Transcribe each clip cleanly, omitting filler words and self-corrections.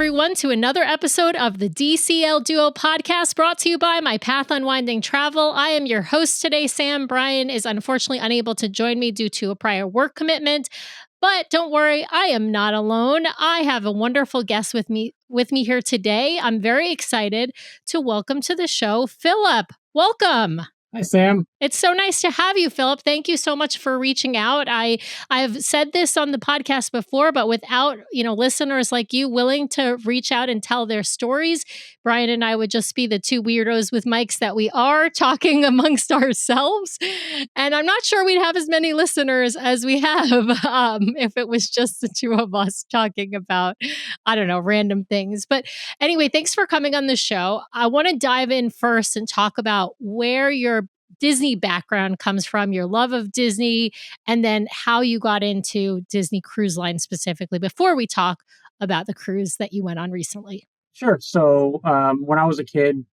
everyone, to another episode of the DCL Duo podcast brought to you by My Path Unwinding Travel. I am your host today, Sam. Brian is unfortunately unable to join me due to a prior work commitment, but don't worry, I am not alone. I have a wonderful guest with me here today. I'm very excited to welcome to the show, Philip. Welcome. Hi, Sam. It's so nice to have you, Philip. Thank you so much for reaching out. I've said this on the podcast before, but without, listeners like you willing to reach out and tell their stories, Brian and I would just be the two weirdos with mics that we are talking amongst ourselves. And I'm not sure we'd have as many listeners as we have if it was just the two of us talking about, I don't know, random things. But anyway, thanks for coming on the show. I want to dive in first and talk about where your Disney background comes from, your love of Disney, and then how you got into Disney Cruise Line specifically before we talk about the cruise that you went on recently. Sure. So when I was a kid,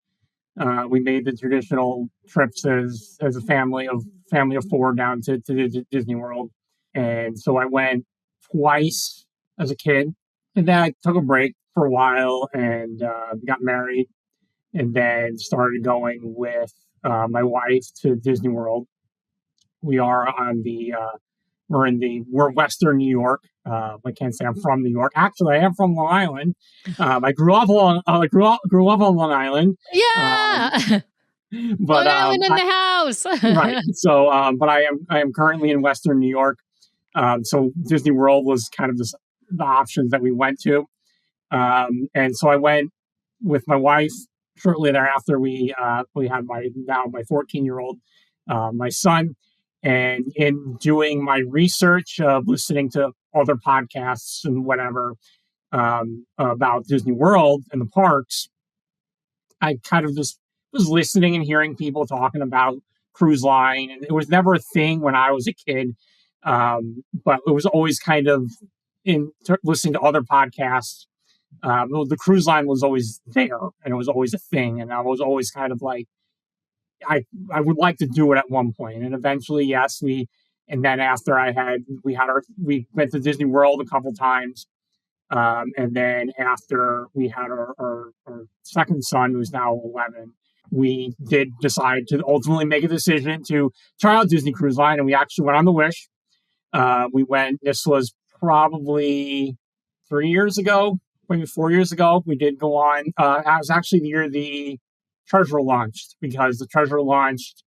we made the traditional trips as a family of four down to Disney World. And so I went twice as a kid. And then I took a break for a while and got married and then started going with my wife to Disney World. We are on we're Western New York. I can't say I'm from New York. Actually, I am from Long Island. I grew up on Long Island. Yeah. But Long Island in the house. Right. So, but I am currently in Western New York. So Disney World was kind of the options that we went to. And so I went with my wife. Shortly thereafter, we had my 14-year-old, my son, and in doing my research, listening to other podcasts and whatever about Disney World and the parks, I kind of just was listening and hearing people talking about cruise line, and it was never a thing when I was a kid, but it was always kind of listening to other podcasts. The cruise line was always there and it was always a thing. And I was always kind of like, I would like to do it at one point. And eventually, yes, and then after we went to Disney World a couple times. And then after we had our second son, who's now 11, we did decide to ultimately make a decision to try out Disney Cruise Line. And we actually went on the Wish. This was probably 3 years ago. Maybe 4 years ago, we did go on. It was actually the year the Treasure launched, because the Treasure launched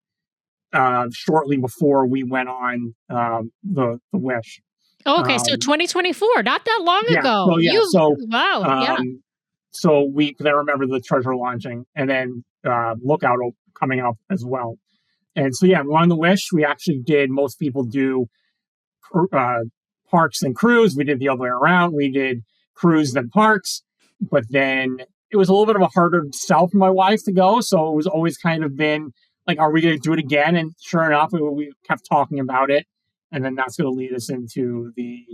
shortly before we went on the Wish. Okay, so 2024, not that long ago. Wow. So I remember the Treasure launching, and then Lookout coming up as well. And so yeah, we went on the Wish. We actually did. Most people do parks and cruise. We did the other way around. We did cruise than parks, but then it was a little bit of a harder sell for my wife to go, so it was always kind of been like, are we going to do it again? And sure enough, we kept talking about it, and then that's going to lead us into the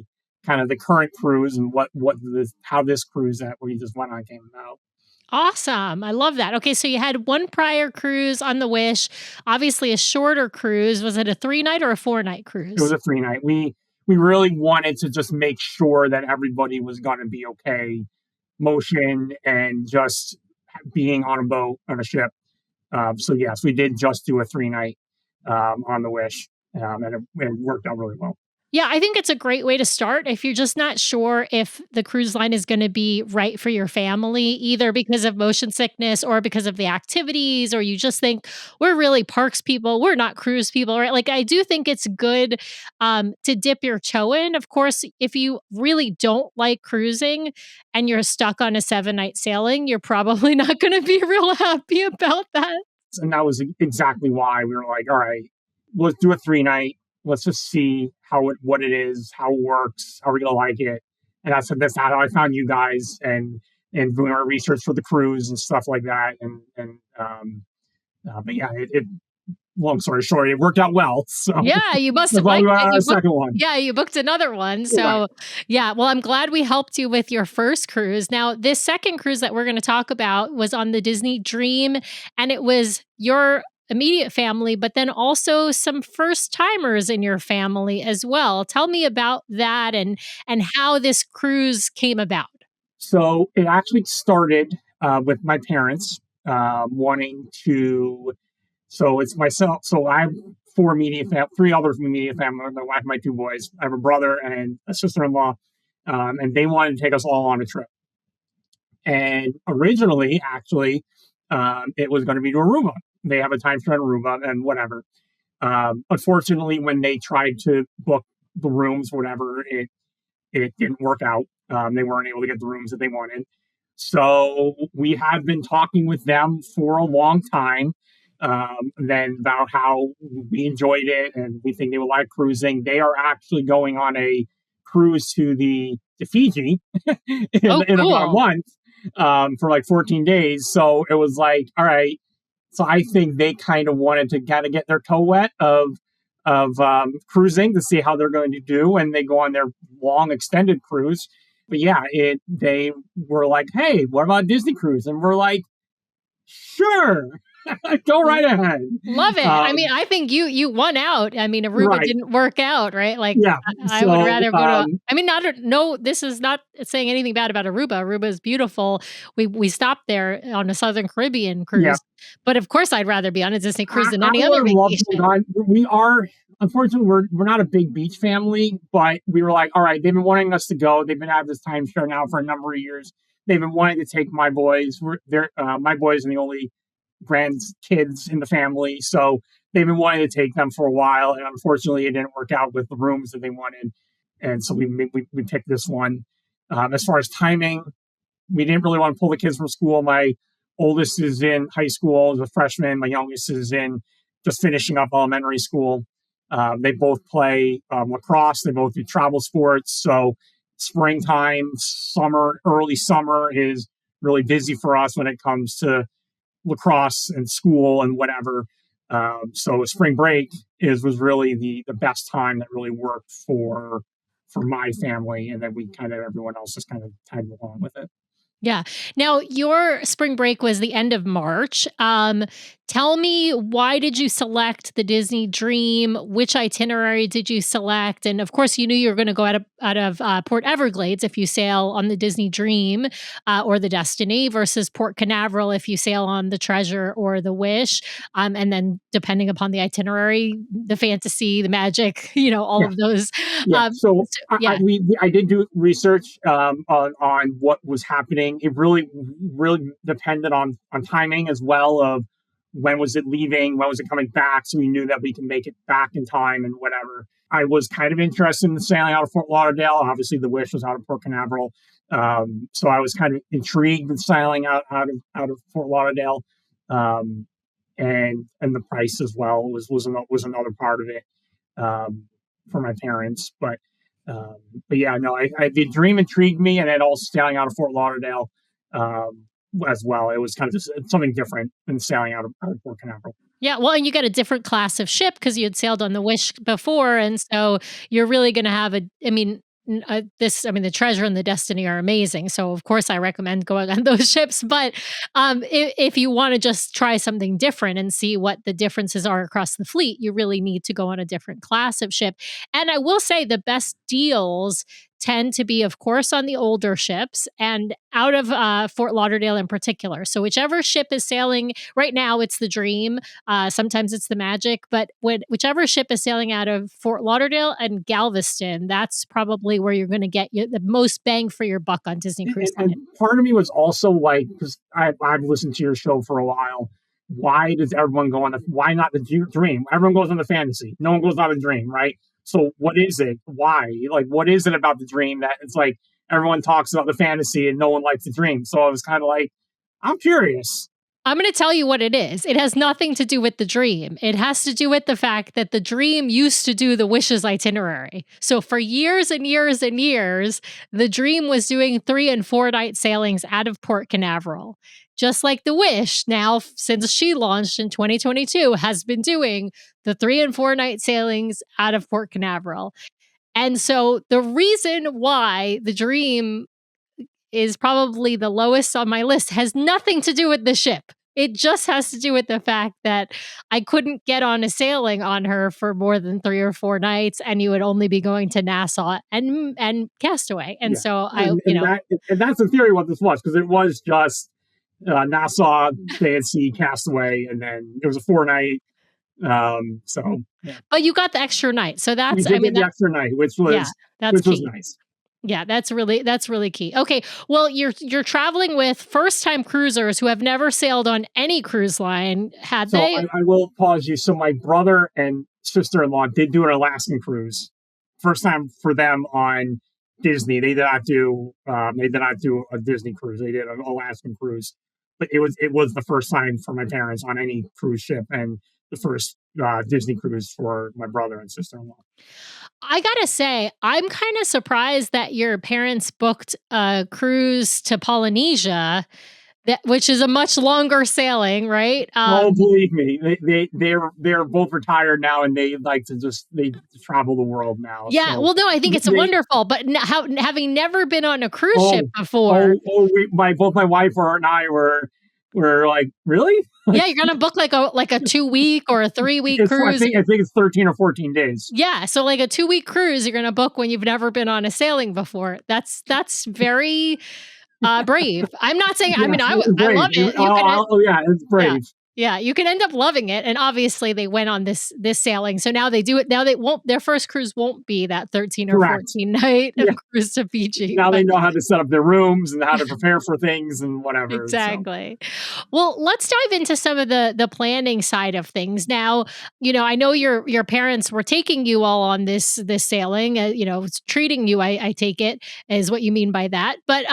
kind of the current cruise and how this cruise that we just went on came about. Awesome. I love that. Okay, so you had one prior cruise on the Wish, obviously a shorter cruise. Was it a 3-night or a 4-night cruise? It was a 3-night. We really wanted to just make sure that everybody was going to be okay, motion and just being on a boat, on a ship. So yes, we did just do a 3-night on the Wish, and it worked out really well. Yeah, I think it's a great way to start if you're just not sure if the cruise line is going to be right for your family, either because of motion sickness or because of the activities, or you just think we're really parks people, we're not cruise people, right? Like, I do think it's good to dip your toe in. Of course, if you really don't like cruising and you're stuck on a 7-night sailing, you're probably not going to be real happy about that. And that was exactly why we were like, all right, let's do a 3-night. Let's just see what it is, how it works, how we're going to like it. And that's how I found you guys and doing our research for the cruise and stuff like that. But yeah, long story short, it worked out well. So yeah, you must have liked it. Second one. Yeah, you booked another one. So right. Yeah, well, I'm glad we helped you with your first cruise. Now, this second cruise that we're going to talk about was on the Disney Dream, and it was your immediate family, but then also some first timers in your family as well. Tell me about that and how this cruise came about. So it actually started with my parents wanting to. So it's myself. So I have three others from immediate family. My wife, my two boys. I have a brother and a sister-in-law, and they wanted to take us all on a trip. And originally, actually, it was going to be to Aruba. They have a timeshare in Aruba and whatever. Unfortunately, when they tried to book the rooms, whatever, it didn't work out. They weren't able to get the rooms that they wanted. So we have been talking with them for a long time. Then about how we enjoyed it and we think they will like cruising. They are actually going on a cruise to Fiji Oh, in about a cool. month for like 14 days. So it was like, all right. So I think they kind of wanted to kind of get their toe wet of cruising to see how they're going to do when they go on their long extended cruise. But yeah, they were like, "Hey, what about Disney cruise?" And we're like, "Sure, go right ahead." Love it. I mean, Um, I think you won out. I mean, Aruba right? didn't work out, right? Like, Yeah. I would So rather go to. I mean, not no. This is not saying anything bad about Aruba. Aruba is beautiful. We stopped there on a Southern Caribbean yeah, cruise, but of course, I'd rather be on a Disney cruise than I any would other have loved to have vacation. gone. We are unfortunately we're not a big beach family, but we were like, all right, they've been wanting us to go. They've been at this timeshare now for a number of years. They've been wanting to take my boys. They're my boys are the only grandkids in the family, so they've been wanting to take them for a while. And unfortunately, it didn't work out with the rooms that they wanted, and so we picked this one. As far as timing, we didn't really want to pull the kids from school. My oldest is in high school as a freshman. My youngest is in just finishing up elementary school. They both play lacrosse. They both do travel sports. So springtime, summer, early summer is really busy for us when it comes to lacrosse and school and whatever. So spring break was really the best time that really worked for my family, and then we kind of everyone else just kind of tagged along with it. Yeah. Now, your spring break was the end of March. Tell me, why did you select the Disney Dream? Which itinerary did you select? And of course, you knew you were going to go out of Port Everglades if you sail on the Disney Dream or the Destiny, versus Port Canaveral if you sail on the Treasure or the Wish. And then, depending upon the itinerary, the Fantasy, the Magic, all Yeah. of those. Yeah. So Yeah. I did do research on what was happening. It really depended on timing as well of when was it leaving, when was it coming back, so we knew that we can make it back in time and whatever. I was kind of interested in sailing out of Fort Lauderdale. Obviously, the Wish was out of Port Canaveral, so I was kind of intrigued with sailing out of Fort Lauderdale, um, and the price as well was another part of it. Um, for my parents. Um, but yeah, no, the dream intrigued me, and then also sailing out of Fort Lauderdale um, as well. It was kind of just something different than sailing out of Port Canaveral. Yeah, well, and you got a different class of ship because you had sailed on the Wish before, and so you're really gonna have I mean, the Treasure and the Destiny are amazing, so of course I recommend going on those ships, but, if you wanna just try something different and see what the differences are across the fleet, you really need to go on a different class of ship, and I will say the best deals tend to be, of course, on the older ships and out of, Fort Lauderdale in particular, so whichever ship is sailing right now, it's the Dream, sometimes it's the Magic, but whichever ship is sailing out of Fort Lauderdale and Galveston, that's probably where you're going to get the most bang for your buck on Disney Cruise And Line. part of me was also like, because I've listened to your show for a while. Why does everyone go on why not the dream? Everyone goes on the fantasy. No one goes on the dream, right? So what is it? Why? Like, what is it about the dream that it's like everyone talks about the fantasy and no one likes the dream? So I was kind of like, I'm curious. I'm going to tell you what it is. It has nothing to do with the Dream. It has to do with the fact that the Dream used to do the Wishes itinerary. So for years and years and years, the Dream was doing 3 and 4 night sailings out of Port Canaveral. Just like the Wish, now since she launched in 2022, has been doing the 3 and 4 night sailings out of Port Canaveral. And so the reason why the Dream is probably the lowest on my list has nothing to do with the ship. It just has to do with the fact that I couldn't get on a sailing on her for more than 3 or 4 nights, and you would only be going to Nassau and Castaway. And Yeah, so and that's in theory what this was, because it was just Nassau, Fancy, Castaway, and then it was a 4 night. So yeah. But you got the extra night. So We that's, did get the extra night, which was that's key. nice. Yeah, that's really key. Okay, well, you're traveling with first-time cruisers who have never sailed on any cruise line. Had So they? I will pause you. So my brother and sister-in-law did do an Alaskan cruise. First time for them on Disney. They did not do a Disney cruise. They did an Alaskan cruise. But it was the first time for my parents on any cruise ship, and the first Disney cruise for my brother and sister-in-law. I gotta say, I'm kind of surprised that your parents booked a cruise to Polynesia, which is a much longer sailing, right? Believe me, they're both retired now, and they like to they travel the world now. Yeah, so well, no, I think it's wonderful, but having never been on a cruise ship before, both my wife and I were like, really? Yeah, you're gonna book like a 2-week or a 3-week cruise. I think it's 13 or 14 days. Yeah, so like a 2-week cruise, you're gonna book when you've never been on a sailing before. That's very brave. I'm not saying. I mean, I love it. It's brave. Yeah, you can end up loving it, and obviously they went on this sailing. So now they do it. Now they won't. Their first cruise won't be that 13 or 14 night cruise to Fiji. Now they know how to set up their rooms and how to prepare for things and whatever. Exactly. So. Well, let's dive into some of the planning side of things. Now, I know your parents were taking you all on this sailing. Treating you. I take it is what you mean by that. But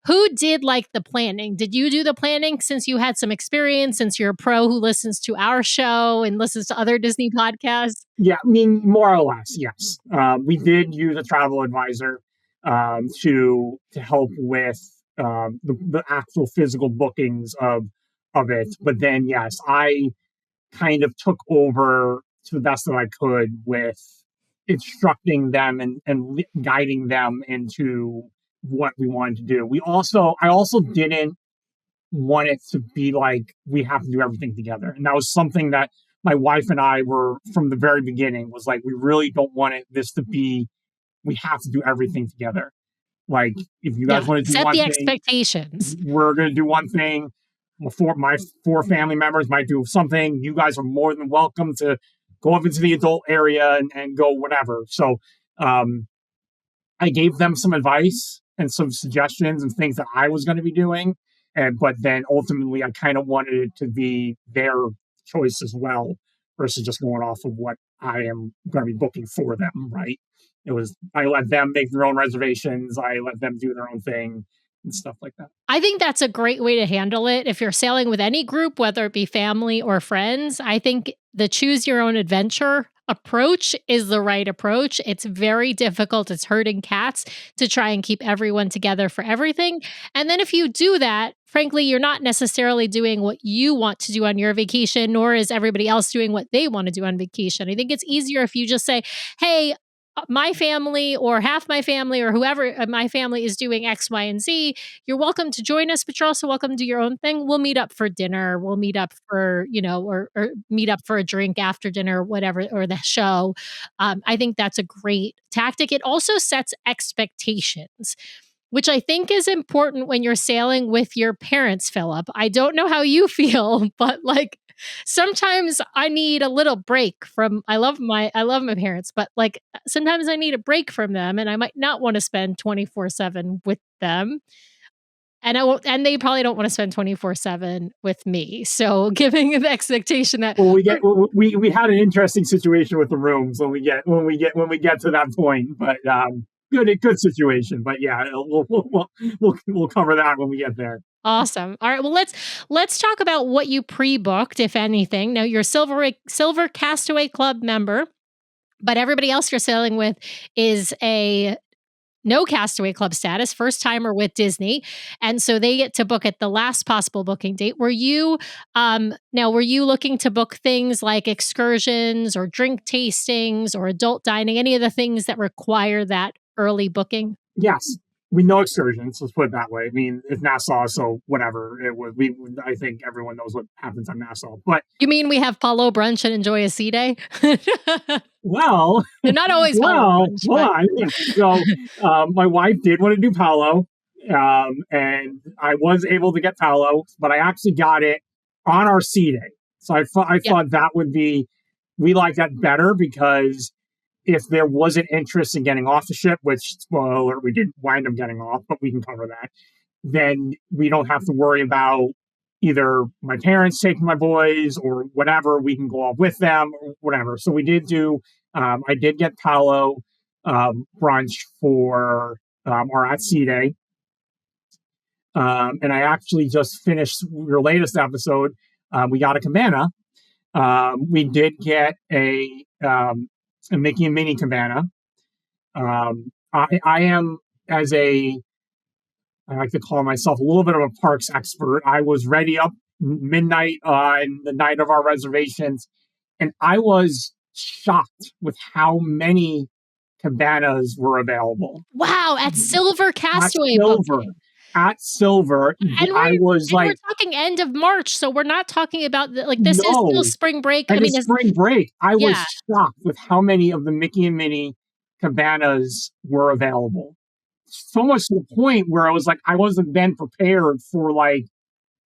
who did like the planning? Did you do the planning since you had some experience? Since you're a pro who listens to our show and listens to other Disney podcasts? Yeah, I mean, more or less, yes. We did use a travel advisor to help with the actual physical bookings of it. But then, yes, I kind of took over to the best that I could with instructing them and guiding them into what we wanted to do. I also didn't want it to be like we have to do everything together. And that was something that my wife and I were from the very beginning, was like, we really don't want this to be, we have to do everything together. Like, if you guys want to do set one the thing, expectations. We're going to do one thing. My 4 family members might do something. You guys are more than welcome to go up into the adult area and go whatever. So I gave them some advice and some suggestions and things that I was going to be doing. But then ultimately, I kind of wanted it to be their choice as well, versus just going off of what I am going to be booking for them, right? I let them make their own reservations. I let them do their own thing and stuff like that. I think that's a great way to handle it. If you're sailing with any group, whether it be family or friends, I think the choose your own adventure approach is the right approach. It's very difficult. It's herding cats to try and keep everyone together for everything. And then if you do that, frankly, you're not necessarily doing what you want to do on your vacation, nor is everybody else doing what they want to do on vacation. I think it's easier if you just say, hey, my family or half my family or whoever my family is doing X, Y, and Z. You're welcome to join us, but you're also welcome to do your own thing. We'll meet up for dinner. We'll meet up for, or meet up for a drink after dinner, whatever, or the show. I think that's a great tactic. It also sets expectations, which I think is important when you're sailing with your parents, Philip. I don't know how you feel, but like, sometimes I need a little break from, I love my parents, but like sometimes I need a break from them, and I might not want to spend 24/7 with them. And they probably don't want to spend 24/7 with me. So giving the expectation that we had an interesting situation with the rooms when we get to that point, but good situation. But yeah, we'll cover that when we get there. Awesome. All right. Well, let's talk about what you pre-booked, if anything. Now, you're Silver Castaway Club member, but everybody else you're sailing with is a no Castaway Club status, first timer with Disney, and so they get to book at the last possible booking date. Were you looking to book things like excursions or drink tastings or adult dining, any of the things that require that early booking? Yes. We know excursions. Let's put it that way. I mean, it's Nassau, so whatever it was. I think everyone knows what happens on Nassau. But You mean we have Palo brunch and enjoy a sea day? well, They're not always Palo well, brunch, hold but on. So, my wife did want to do Palo, and I was able to get Palo, but I actually got it on our sea day. So I yeah. thought that would be we like that better because if there was an interest in getting off the ship, which spoiler, we did wind up getting off, but we can cover that, then we don't have to worry about either my parents taking my boys or whatever. We can go off with them or whatever. So we did do, I did get Palo brunch for our at sea day. And I actually just finished your latest episode. We got a cabana. We did get a Mickey and Minnie cabana. I am, as I like to call myself a little bit of a parks expert. I was ready up midnight on the night of our reservations, and I was shocked with how many cabanas were available. Wow, at Silver At Castaway Silver, booking. at Silver, And I was we're like, talking end of March, so we're not talking about like this is still no. spring break. I And mean, it's spring break. I was yeah. shocked with how many of the Mickey and Minnie cabanas were available. So much to the point where I was like, I wasn't then prepared for like,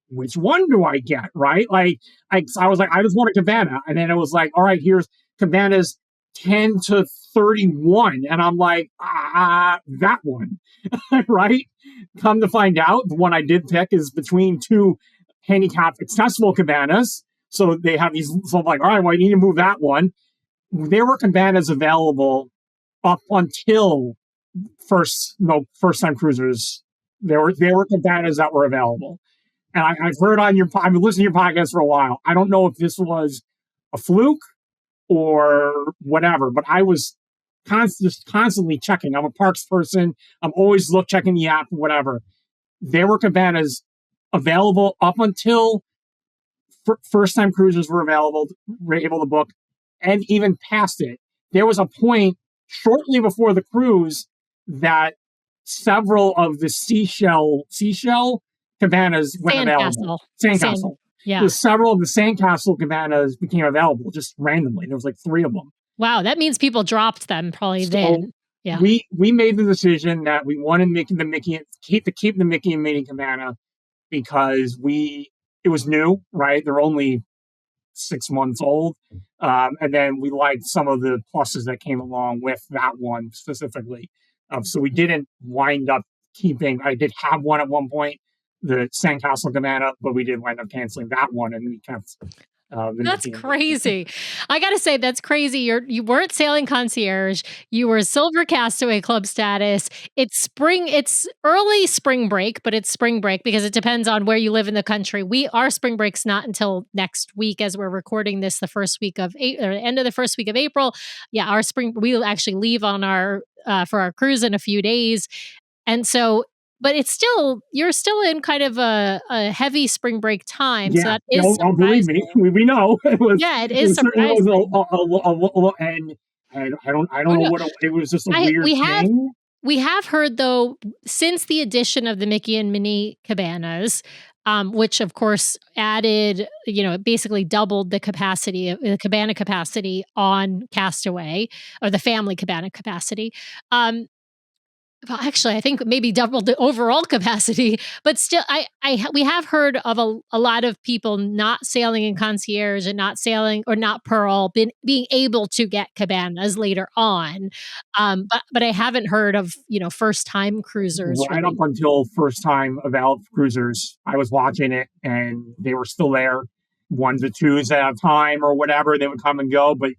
which one do I get? Right? Like, I was like, I just want a cabana. And then it was like, all right, here's cabanas 10 to 31. And I'm like, that one. Right? Come to find out, the one I did pick is between two handicap accessible cabanas. So they have these, so I'm like, all right, well, I need to move that one. There were cabanas available up until first time cruisers. There were cabanas that were available. And I've heard on I've been listening to your podcast for a while. I don't know if this was a fluke or whatever, but I was just constantly checking. I'm a parks person. I'm always checking the app, whatever. There were cabanas available up until first time cruisers were able to book, and even past it. There was a point shortly before the cruise that several of the seashell cabanas went available. Sandcastle. Yeah. Several of the Sandcastle cabanas became available just randomly. There was like 3 of them. Wow, that means people dropped them probably then. Yeah. We made the decision that we wanted keep the Mickey and Minnie cabana because it was new, right? They're only 6 months old. And then we liked some of the pluses that came along with that one specifically. So we didn't wind up keeping, I did have one at one point, the Sandcastle cabana, but we did wind up canceling that one and we kept that's crazy. I gotta say, that's crazy. You weren't sailing concierge. You were Silver Castaway Club status. It's early spring break, but it's spring break because it depends on where you live in the country. Our spring break's not until next week, as we're recording this, the first week of end of the first week of April. Yeah, we'll actually leave on our for our cruise in a few days, and so. But you're still in kind of a heavy spring break time. Yeah, so that is believe me, we know it was. Yeah, it is surprising. And I don't know what it was. Just a weird thing. We have heard though, since the addition of the Mickey and Minnie cabanas, which of course added, basically doubled the cabana capacity on Castaway, or the family cabana capacity. Well, actually, I think maybe doubled the overall capacity, but still, we have heard of a lot of people not sailing in concierge and not sailing or not Pearl, being able to get cabanas later on. But I haven't heard of first time cruisers. Right really. up until first time available cruisers, I was watching it and they were still there, 1 to 2s at a time or whatever. They would come and go, but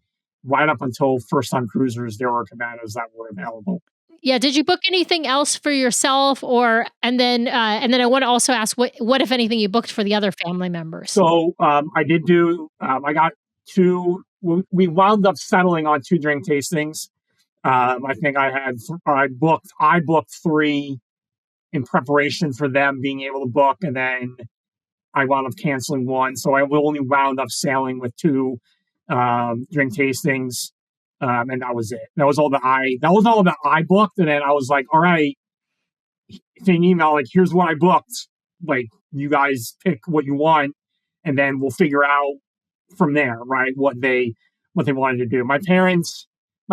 right up until first time cruisers, there were cabanas that were available. Yeah. Did you book anything else for yourself, and then I want to also ask what if anything you booked for the other family members? So I did do. I got 2. We wound up settling on 2 drink tastings. I think I booked 3 in preparation for them being able to book, and then I wound up canceling 1. So I only wound up sailing with 2 drink tastings. And that was it. That was all that I booked. And then I was like, all right, send an email like, here's what I booked. Like, you guys pick what you want, and then we'll figure out from there, right? What they wanted to do. My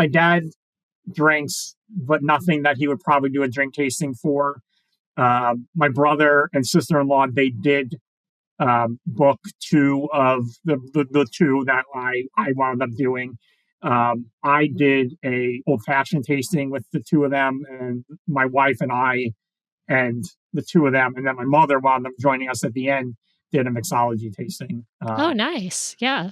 dad drinks, but nothing that he would probably do a drink tasting for. My brother and sister-in-law, they did book two of the two that I wound up doing. I did a old fashioned tasting with the two of them, and my wife and I, and the two of them, and then my mother wound up joining us at the end. Did a mixology tasting. Oh, nice. Yeah.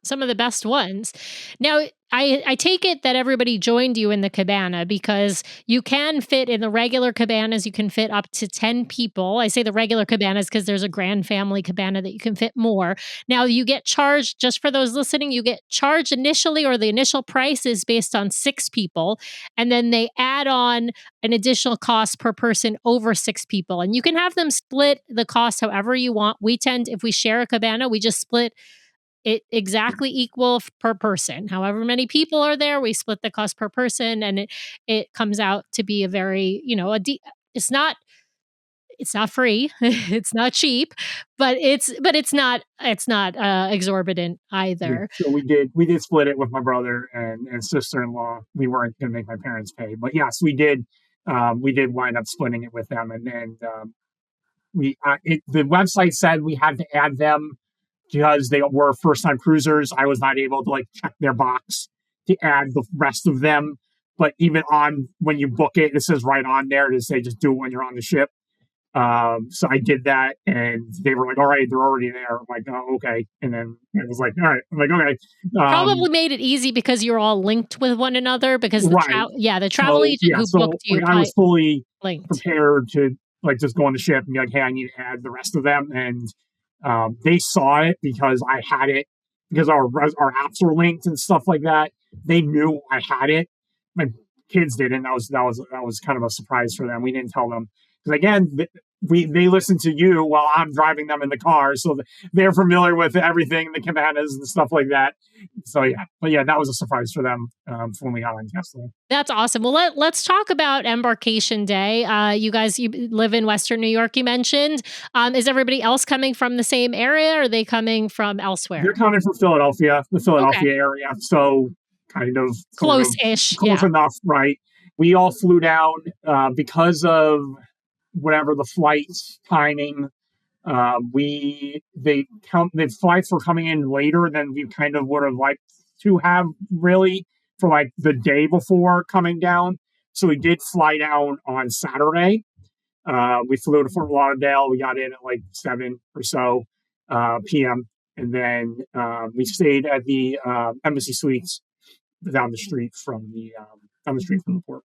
Some of the best ones. Now, I take it that everybody joined you in the cabana because you can fit in the regular cabanas, you can fit up to 10 people. I say the regular cabanas because there's a grand family cabana that you can fit more. Now, you get charged, just for those listening, you get charged initially, or the initial price is based on 6 people, and then they add on an additional cost per person over 6 people. And you can have them split the cost however you want. We tend, if we share a cabana, we just split it exactly equal per person. However many people are there, we split the cost per person, and it comes out to be a very, it's not free, it's not cheap, but it's not exorbitant Yeah, either. so we did split it with my brother and sister-in-law. We weren't going to make my parents pay, but yes, we did. We did wind up splitting it with them, and the website said we had to add them because they were first-time cruisers. I was not able to like check their box to add the rest of them. But even on when you book it, it says right on there to say just do it when you're on the ship. So I did that, and they were like, "All right, they're already there." I'm like, "Oh, okay." And then I was like, "All right." I'm like, "Okay." Probably made it easy because you're all linked with one another because Right. the travel agent who So booked you like, I was fully linked. prepared to like just go on the ship and be like, "Hey, I need to add the rest of them." And they saw it because I had it because our apps were linked and stuff like that. They knew I had it. My kids didn't. That was kind of a surprise for them. We didn't tell them because again, they listen to you while I'm driving them in the car, so they're familiar with everything, the cabanas and stuff like that. So yeah, but yeah, that was a surprise for them when we got on Castaway. That's awesome. Well, let's talk about embarkation day. You live in Western New York, you mentioned. Is everybody else coming from the same area, or are they coming from They're elsewhere? coming from Philadelphia, the Okay. Philadelphia area, so kind of, sort of Close-ish. close Yeah. enough, right? We all flew down because of whatever the flight timing. The flights were coming in later than we kind of would have liked to have, really, for like the day before coming down. So we did fly down on Saturday. We flew to Fort Lauderdale. We got in at like 7 or so p.m. And then we stayed at the Embassy Suites down the street from the port.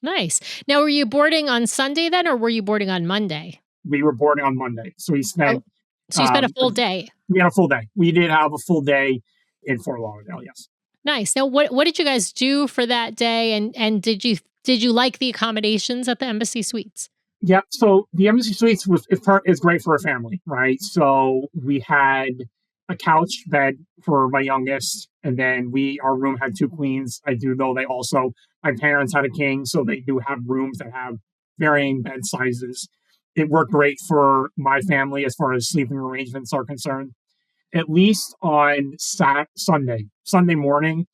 Nice. Now, were you boarding on Sunday then, or were you boarding on Monday? We were boarding on Monday, so we Oh, spent so you spent a um, full day. we had a full day. We did have a full day in Fort Lauderdale. Yes. Nice. Now, what did you guys do for that day, and did you like the accommodations at the Embassy Suites? Yeah. So the Embassy Suites is great for a family, right? So we had a couch bed for my youngest, and then our room had two queens. I do know my parents had a king, so they do have rooms that have varying bed sizes. It worked great for my family as far as sleeping arrangements are concerned. At least on Sunday morning,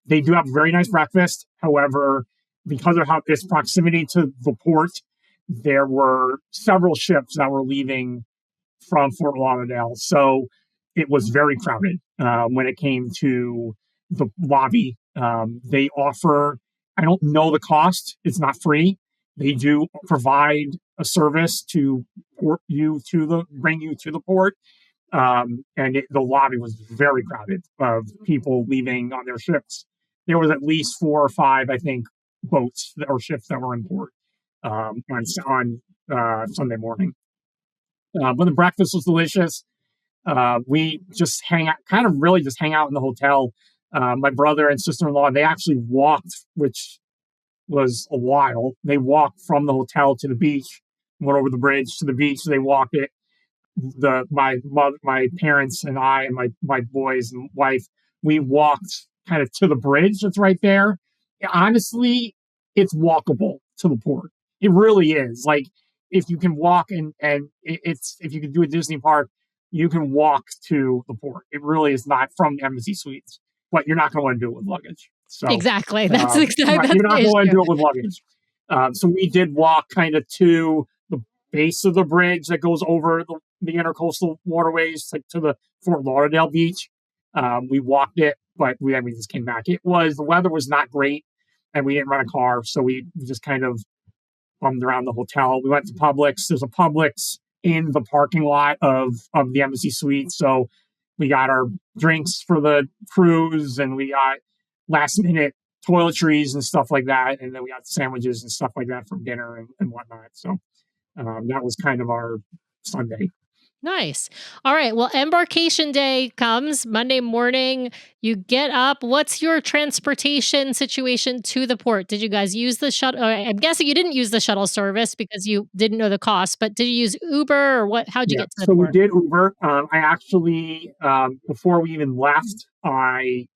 they do have a very nice breakfast. However, because of how its proximity to the port, there were several ships that were leaving from Fort Lauderdale. So it was very crowded when it came to the lobby. They offer, I don't know the cost, it's not free. They do provide a service to bring you to the port. The lobby was very crowded of people leaving on their ships. There was at least 4 or 5, I think, boats or ships that were in port on Sunday morning. But the breakfast was delicious. We just really just hang out in the hotel. My brother and sister-in-law, they actually walked, which was a while. They walked from the hotel to the beach, went over the bridge to the beach. They walked it. My parents and I and my boys and wife, we walked kind of to the bridge that's right there. Honestly, it's walkable to the port. It really is. Like if you can walk it's if you can do a Disney park, you can walk to the port. It really is not from the Embassy Suites, but you're not going to want to do it with luggage. So, Exactly. That's exactly right, that's you're not the going to want to issue. do it with luggage. So we did walk kind of to the base of the bridge that goes over the intercoastal waterways to the Fort Lauderdale beach. We walked it, but we just came back. The weather was not great, and we didn't rent a car, so we just kind of bummed around the hotel. We went to Publix. There's a Publix in the parking lot of the Embassy Suite, so we got our drinks for the cruise, and we got last minute toiletries and stuff like that, and then we got sandwiches and stuff like that for dinner and whatnot. So that was kind of our Sunday. Nice. All right. Well, embarkation day comes Monday morning. You get up. What's your transportation situation to the port? Did you guys use the shuttle? I'm guessing you didn't use the shuttle service because you didn't know the cost, but did you use Uber or what? How'd you Yeah, get to the so we port? did Uber. I actually, before we even left,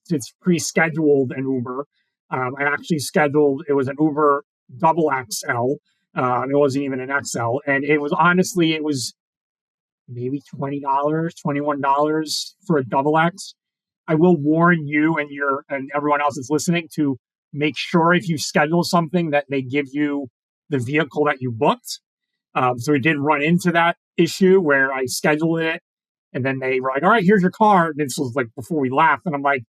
it's pre-scheduled an Uber. I actually scheduled, it was an Uber double XL. It wasn't even an XL. And it was maybe $20, $21 for a double X. I will warn you and everyone else that's listening to make sure if you schedule something that they give you the vehicle that you booked. So we did run into that issue where I scheduled it and then they were like, all right, here's your car. And this was like before we left. And I'm like,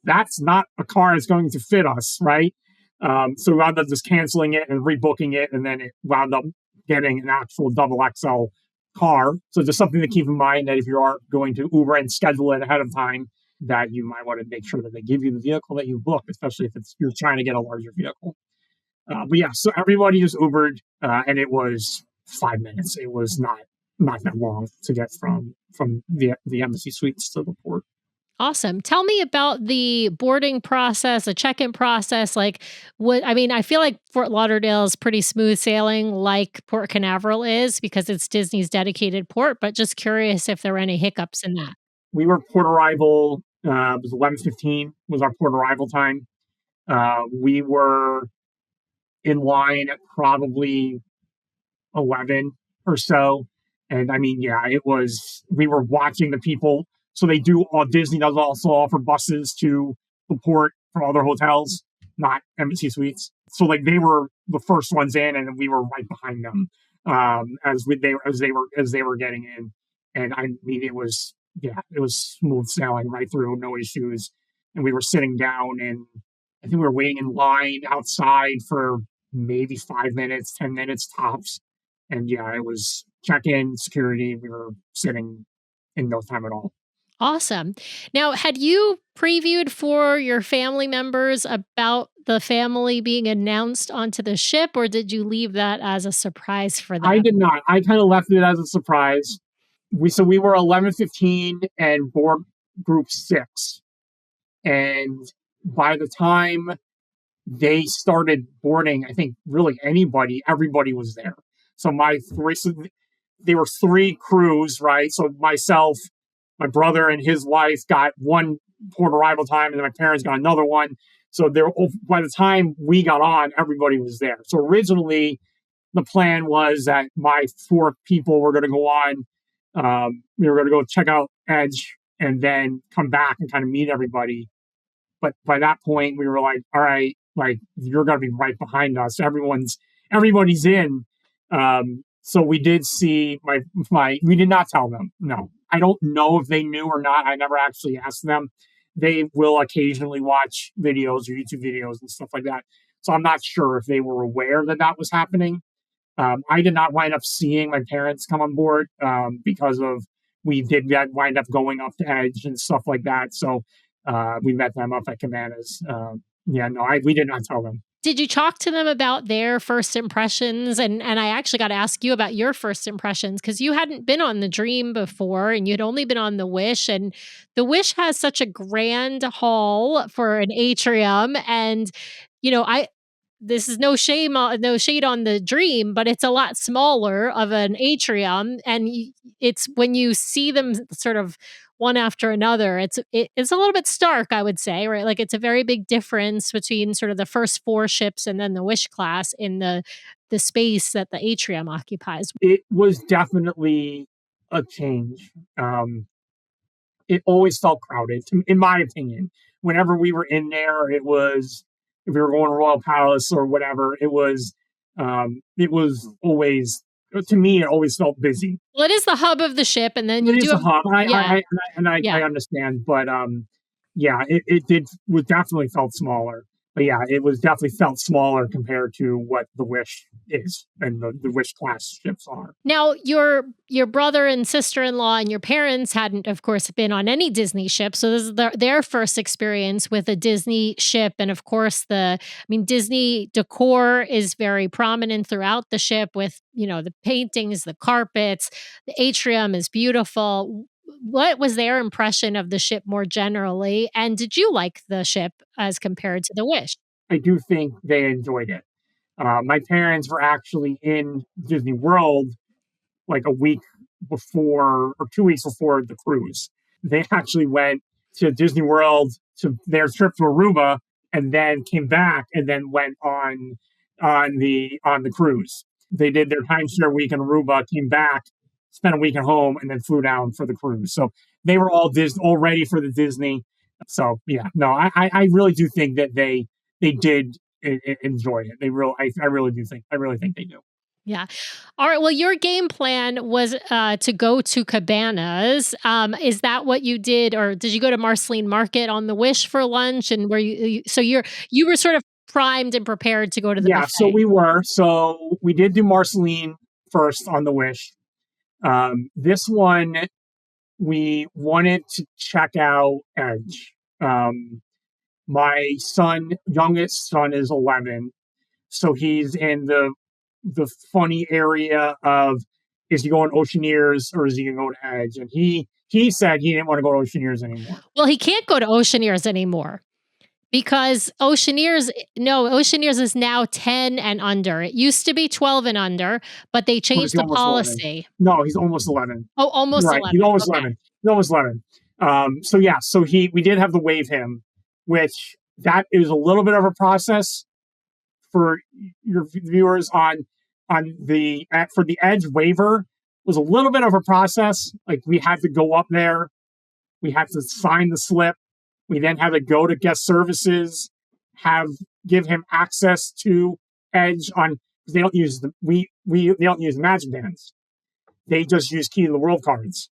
that's not a car that's going to fit us, right? So we wound up just canceling it and rebooking it. And then it wound up getting an actual double XL car. So just something to keep in mind that if you are going to Uber and schedule it ahead of time, that you might want to make sure that they give you the vehicle that you book, especially if you're trying to get a larger vehicle. But yeah, so everybody just Ubered, and it was 5 minutes. It was not that long to get from the embassy suites to the port. Awesome. Tell me about the boarding process, the check-in process. Like, I mean, I feel like Fort Lauderdale is pretty smooth sailing, like Port Canaveral is, because it's Disney's dedicated port. But just curious if there were any hiccups in that. We were port arrival. It was 11:15 was our port arrival time. We were in line at probably 11 or so. And I mean, yeah, we were watching the people. So Disney does also offer buses to the port from other hotels, not embassy suites. So like they were the first ones in and we were right behind them, as they were getting in. And I mean, it was smooth sailing right through, no issues. And we were sitting down and I think we were waiting in line outside for maybe 5 minutes, 10 minutes tops. And yeah, it was check in, security. We were sitting in no time at all. Awesome. Now, had you previewed for your family members about the family being announced onto the ship, or did you leave that as a surprise for I did them? not. I kind of left it as a surprise. We were 11:15 and board group 6, and by the time they started boarding, I think really everybody was there. So there were 3 crews, right? So myself, my brother and his wife got one port arrival time, and then my parents got another one. So by the time we got on, everybody was there. So originally, the plan was that my 4 people were going to go on. We were going to go check out Edge and then come back and kind of meet everybody. But by that point, we were like, all right, like you're going to be right behind us. Everybody's in. So we did see we did not tell them. No, I don't know if they knew or not. I never actually asked them. They will occasionally watch videos or YouTube videos and stuff like that. So I'm not sure if they were aware that that was happening. I did not wind up seeing my parents come on board because of we did wind up going up to Edge and stuff like that. So we met them up at Cabanas. Yeah, no, we did not tell them. Did you talk to them about their first impressions? And I actually got to ask you about your first impressions because you hadn't been on the Dream before and you'd only been on the Wish. And the Wish has such a grand hall for an atrium. And, I this is no shade on the Dream, but it's a lot smaller of an atrium. And it's when you see them sort of one after another, it's a little bit stark, I would say, right? Like it's a very big difference between sort of the first four ships and then the Wish class in the space that the atrium occupies. It was definitely a change. It always felt crowded, in my opinion. Whenever we were in there, it was if we were going to Royal Palace or whatever, it was always to me. It always felt busy. Well, it is the hub of the ship, and then It you is do a have hub, yeah, I yeah. understand, but yeah, it did was definitely felt smaller. But yeah, it was definitely felt smaller compared to what the Wish is and the Wish class ships are. Now, your brother and sister-in-law and your parents hadn't, of course, been on any Disney ship, so this is their first experience with a Disney ship, and of course, Disney decor is very prominent throughout the ship with, the paintings, the carpets, the atrium is beautiful. What was their impression of the ship more generally, and did you like the ship as compared to the Wish? I do think they enjoyed it. My parents were actually in Disney World like a week before or 2 weeks before the cruise. They actually went to Disney World to their trip to Aruba and then came back and then went on the cruise. They did their timeshare week in Aruba, came back, spent a week at home, and then flew down for the cruise. So they were all ready for the Disney. So yeah, no, I really do think that they did enjoy it. I really think they do. Yeah. All right. Well, your game plan was to go to cabanas. Is that what you did, or did you go to Marceline Market on the Wish for lunch? And were so you were sort of primed and prepared to go to the Yeah, so buffet? we were. So we did do Marceline first on the Wish. This one we wanted to check out Edge. My youngest son, is 11, so he's in the funny area of is he going Oceaneers or is he going to go to Edge? And he said he didn't want to go to Oceaneers anymore. Well, he can't go to Oceaneers anymore because Oceaneers is now 10 and under. It used to be 12 and under, but they Or is changed he the almost 11? policy. No, he's almost 11. Oh, You're almost right. He's 11. almost Okay. 11. He's almost 11. So yeah, so we did have to waive him, which that is a little bit of a process for your viewers for the Edge waiver was a little bit of a process. Like we had to go up there, we had to sign the slip, we then had to go to guest services, have give him access to Edge on because they don't use they don't use magic bands. They just use key to the world cards.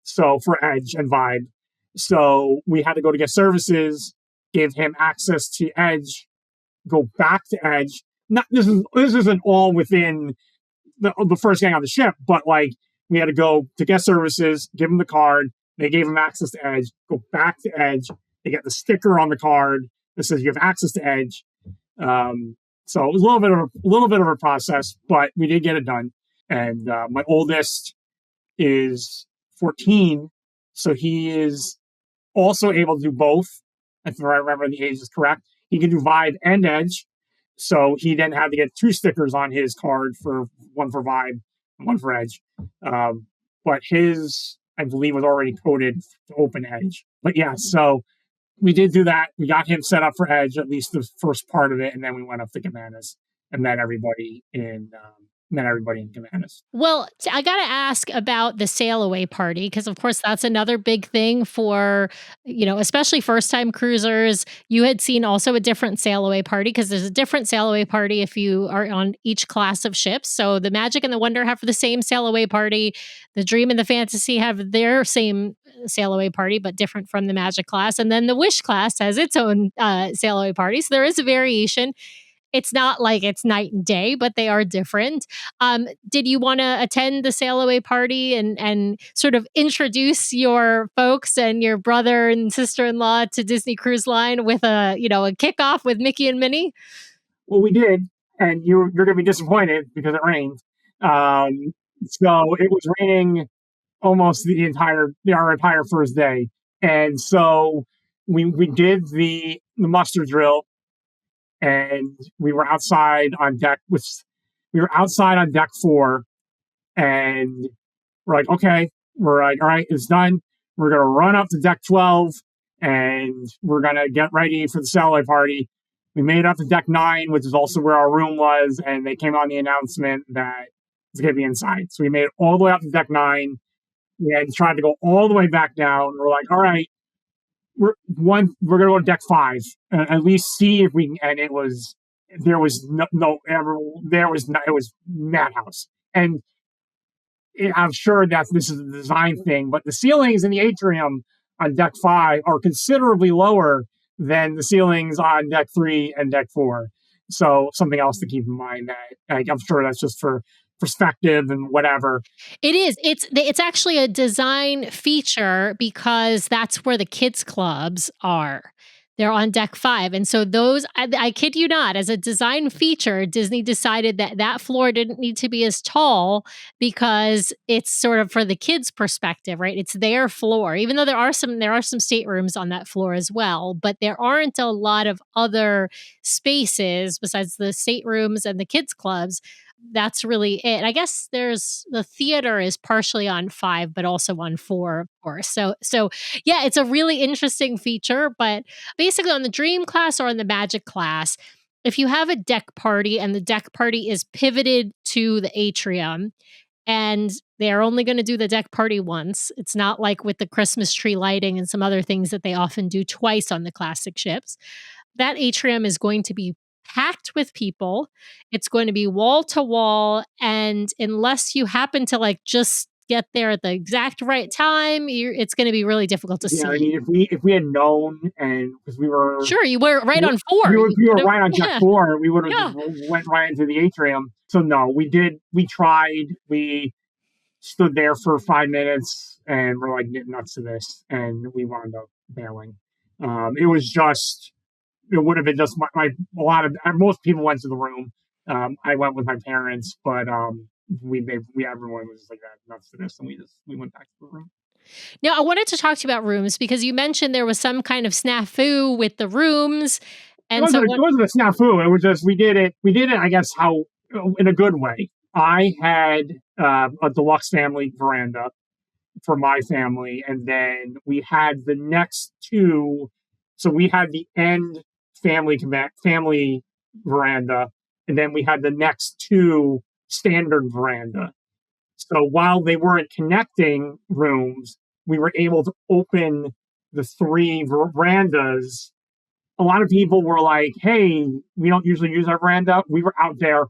So for Edge and Vibe. So we had to go to guest services, give him access to Edge, go back to Edge. Not this isn't all within the first gang on the ship, but like we had to go to guest services, give him the card. They gave him access to Edge. Go back to Edge. They get the sticker on the card that says you have access to Edge. So it was a little bit of a process, but we did get it done. And my oldest is 14, so he is also able to do both. If I remember the age is correct, he can do Vibe and Edge. So he then had to get two stickers on his card for one for Vibe and one for Edge. But his, I believe, was already coded to open Edge. But yeah, so we did do that. We got him set up for Edge, at least the first part of it, and then we went up to Cabanas and met everybody in Cabanas. Well, I got to ask about the sail away party because, of course, that's another big thing for, especially first time cruisers. You had seen also a different sail away party because there's a different sail away party if you are on each class of ships. So the Magic and the Wonder have the same sail away party. The Dream and the Fantasy have their same sail away party, but different from the Magic class. And then the Wish class has its own sail away party. So there is a variation. It's not like it's night and day, but they are different. Did you want to attend the sail away party and sort of introduce your folks and your brother and sister-in-law to Disney Cruise Line with a kickoff with Mickey and Minnie? Well, we did, and you're going to be disappointed because it rained. So it was raining almost our entire first day, and so we did the muster drill, and we were outside on deck we were outside on deck 4, and we're like, okay, we're like, all right, it's done. we're going to run up to deck 12 and we're going to get ready for the satellite party. We made it up to deck 9, which is also where our room was, and they came on the announcement that it's going to be inside. So we made it all the way up to deck 9. We had tried to go all the way back down. We're like, all right, we're going to go to deck 5 and at least see if we can. And it was it was madhouse. And I'm sure that this is a design thing, but the ceilings in the atrium on deck 5 are considerably lower than the ceilings on deck 3 and deck 4. So something else to keep in mind that I'm sure that's just for perspective and whatever. It is. It's actually a design feature because that's where the kids clubs are. They're on deck 5. And so those, I kid you not, as a design feature, Disney decided that that floor didn't need to be as tall because it's sort of for the kids' perspective, right? It's their floor, even though there are some staterooms on that floor as well, but there aren't a lot of other spaces besides the staterooms and the kids' clubs. That's really it. I guess there's the theater is partially on 5, but also on 4, of course. So yeah, it's a really interesting feature. But basically, on the Dream class or on the Magic class, if you have a deck party and the deck party is pivoted to the atrium, and they're only going to do the deck party once. It's not like with the Christmas tree lighting and some other things that they often do twice on the classic ships. That atrium is going to be packed with people. It's going to be wall to wall. And unless you happen to like just get there at the exact right time, it's going to be really difficult to Yeah, I see. mean, if we had known, and because we were Sure, you were right on 4. we were right on deck Yeah. 4, we would have Yeah. just went right into the atrium. So no, we did. We tried. We stood there for 5 minutes, and we're like getting nuts to this, and we wound up bailing. It was just. It would have been just most people went to the room. I went with my parents, but everyone was like that nuts to this, and we went back to the room. Now, I wanted to talk to you about rooms because you mentioned there was some kind of snafu with the rooms. And It wasn't a snafu. It was just we did it. I guess how in a good way. I had a deluxe family veranda for my family, and then we had the next two. So we had the end family veranda, and then we had the next two standard veranda. So while they weren't connecting rooms, we were able to open the three verandas. A lot of people were like, "Hey, we don't usually use our veranda." We were out there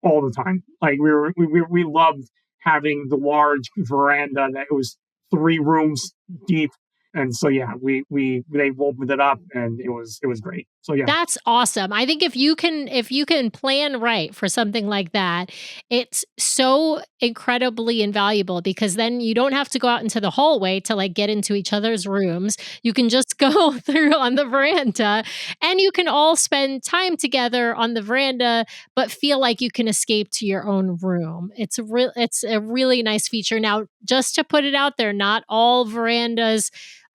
all the time. Like we loved having the large veranda that was 3 rooms deep. And so yeah, they opened it up and it was great. So yeah. that's awesome. I think if you can plan right for something like that, it's so incredibly invaluable because then you don't have to go out into the hallway to like get into each other's rooms. You can just go through on the veranda and you can all spend time together on the veranda but feel like you can escape to your own room. It's a really nice feature. Now, just to put it out there, not all verandas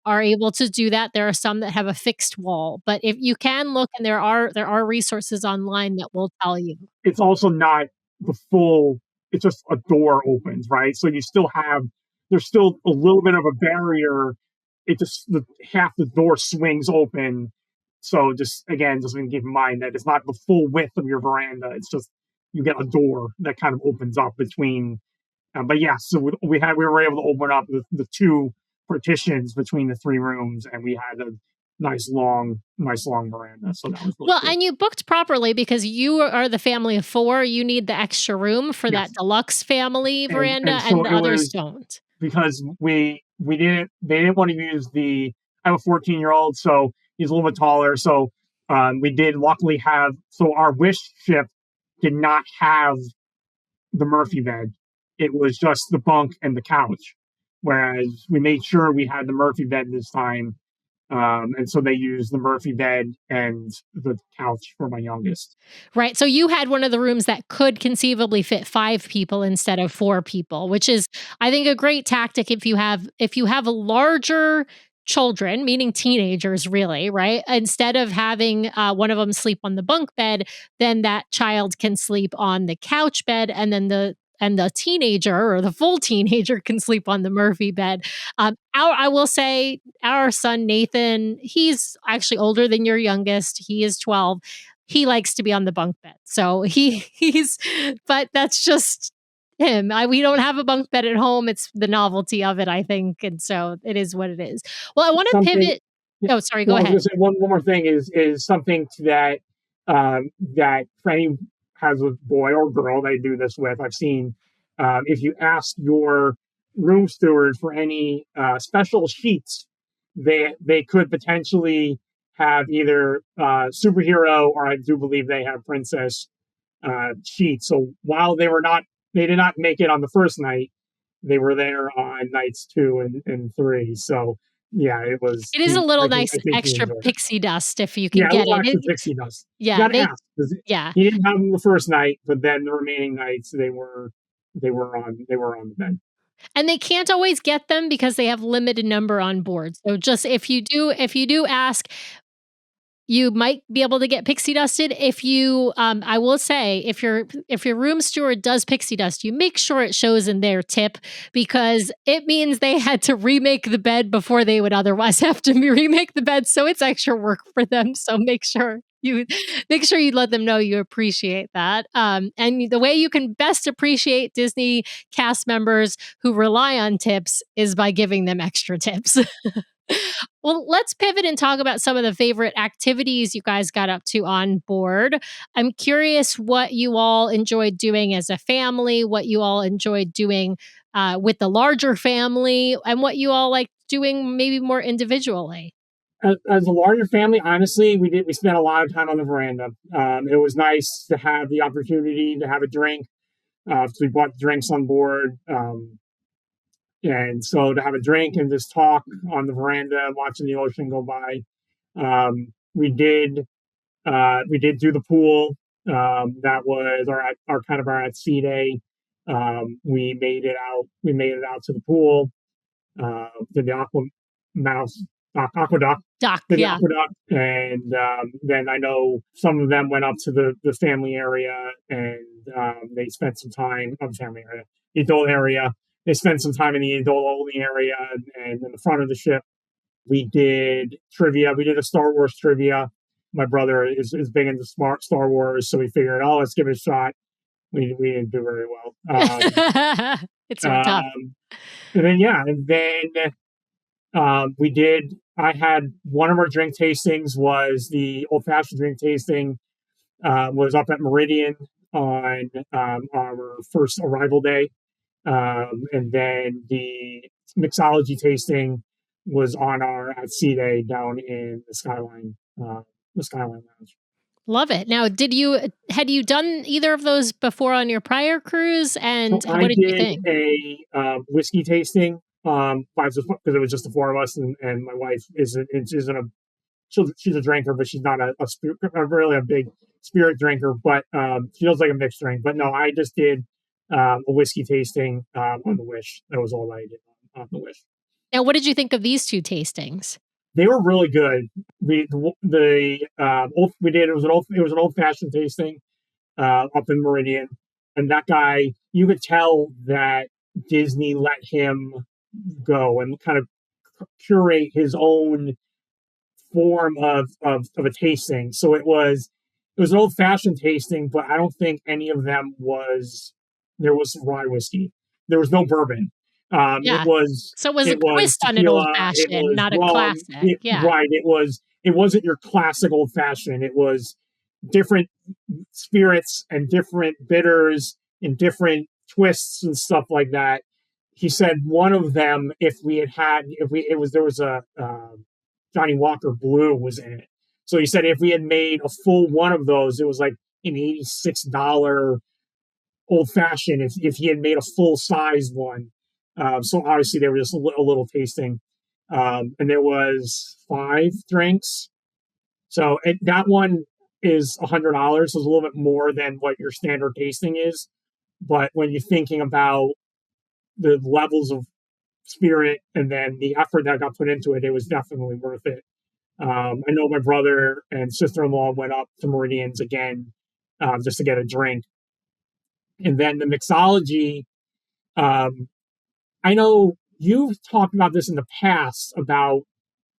are able to do that. There are some that have a fixed wall, but if you can look and there are resources online that will tell you. It's also not the full, it's just a door opens, right? So you still have, there's still a little bit of a barrier. It just, half the door swings open. So just keep in mind that it's not the full width of your veranda. It's just, you get a door that kind of opens up between. But yeah, so we were able to open up the 2 partitions between the 3 rooms, and we had a nice long veranda. So that was really Well, cool. and you booked properly because you are the family of 4. You need the extra room for Yes. that deluxe family veranda, And so and the others don't. because they didn't want to use I have a 14-year-old, so he's a little bit taller. So we did luckily have, so our wish ship did not have the Murphy bed. It was just the bunk and the couch. Whereas we made sure we had the Murphy bed this time. And so they used the Murphy bed and the couch for my youngest. Right. So you had one of the rooms that could conceivably fit 5 people instead of 4 people, which is, I think, a great tactic if you have larger children, meaning teenagers, really, right? Instead of having one of them sleep on the bunk bed, then that child can sleep on the couch bed, and then the and the teenager or the full teenager can sleep on the Murphy bed. I will say our son Nathan, he's actually older than your youngest. He is 12. He likes to be on the bunk bed. So but that's just him. We don't have a bunk bed at home. It's the novelty of it, I think. And so it is what it is. Well, I want to Something. pivot. Oh, sorry, go Well, I was going ahead. to say one more thing is something that that for any has a boy or girl they do this with. I've seen if you ask your room steward for any special sheets, they could potentially have either superhero or I do believe they have princess sheets. So while they did not make it on the first night, they were there on nights 2 and 3. So yeah, it was. It is a little I nice think he extra enjoyed it. pixie dust if you can Yeah, a get little it. extra pixie dust. You Yeah, got to ask because yeah. he didn't have them the first night, but then the remaining nights they were on the bed. And they can't always get them because they have limited number on board. So just if you do ask, you might be able to get pixie dusted. If you, I will say, if your room steward does pixie dust, you make sure it shows in their tip because it means they had to remake the bed before they would otherwise have to remake the bed. So it's extra work for them. So you make sure you let them know you appreciate that. And the way you can best appreciate Disney cast members who rely on tips is by giving them extra tips. Well, let's pivot and talk about some of the favorite activities you guys got up to on board. I'm curious what you all enjoyed doing as a family, what you all enjoyed doing with the larger family, and what you all like doing maybe more individually. As a larger family, honestly, we spent a lot of time on the veranda. It was nice to have the opportunity to have a drink. So we bought drinks on board. And so to have a drink and just talk on the veranda, watching the ocean go by. We did do the pool. That was our kind of our at sea day. We made it out. We made it out to the pool. Did the mouse aqueduct. Doc, Did the yeah. aqueduct, and then I know some of them went up to the family area and they spent some time on the family area, the adult area. They spent some time in the adult only area and in the front of the ship. We did trivia. We did a Star Wars trivia. My brother is big into Star Wars, so we figured, oh, let's give it a shot. We didn't do very well. It's so tough. And then yeah, and then we did. I had one of our drink tastings was the old fashioned drink tasting. Was up at Meridian on our first arrival day, and then the mixology tasting was on our at sea day down in the Skyline Lounge. Love it. Now, had you done either of those before on your prior cruise? And So I what did you did think? a whiskey tasting because it was just the four of us, and my wife isn't a she's a drinker, but she's not really a big spirit drinker. But she does like a mixed drink. But no, I just did a whiskey tasting on the Wish. That was all I did on the Wish. Now, what did you think of these two tastings? They were really good. We did it was an old fashioned tasting up in Meridian, and that guy, you could tell that Disney let him go and kind of curate his own form of a tasting. So it was an old fashioned tasting, but I don't think any of them there was rye whiskey. There was no bourbon. Yeah. So it It was a was twist on an old tequila. It fashioned, was not a rum. classic. Yeah. Right. It wasn't your classic old fashioned. It was different spirits and different bitters and different twists and stuff like that. He said one of them, there was a Johnny Walker Blue was in it. So he said if we had made a full one of those, it was like an $86 old fashioned. If he had made a full size one, so obviously they were just a little tasting, and there was 5 drinks. So that one is $100. So it's a little bit more than what your standard tasting is. But when you're thinking about the levels of spirit and then the effort that got put into it, it was definitely worth it. I know my brother and sister-in-law went up to Meridian's again just to get a drink. And then the mixology, I know you've talked about this in the past about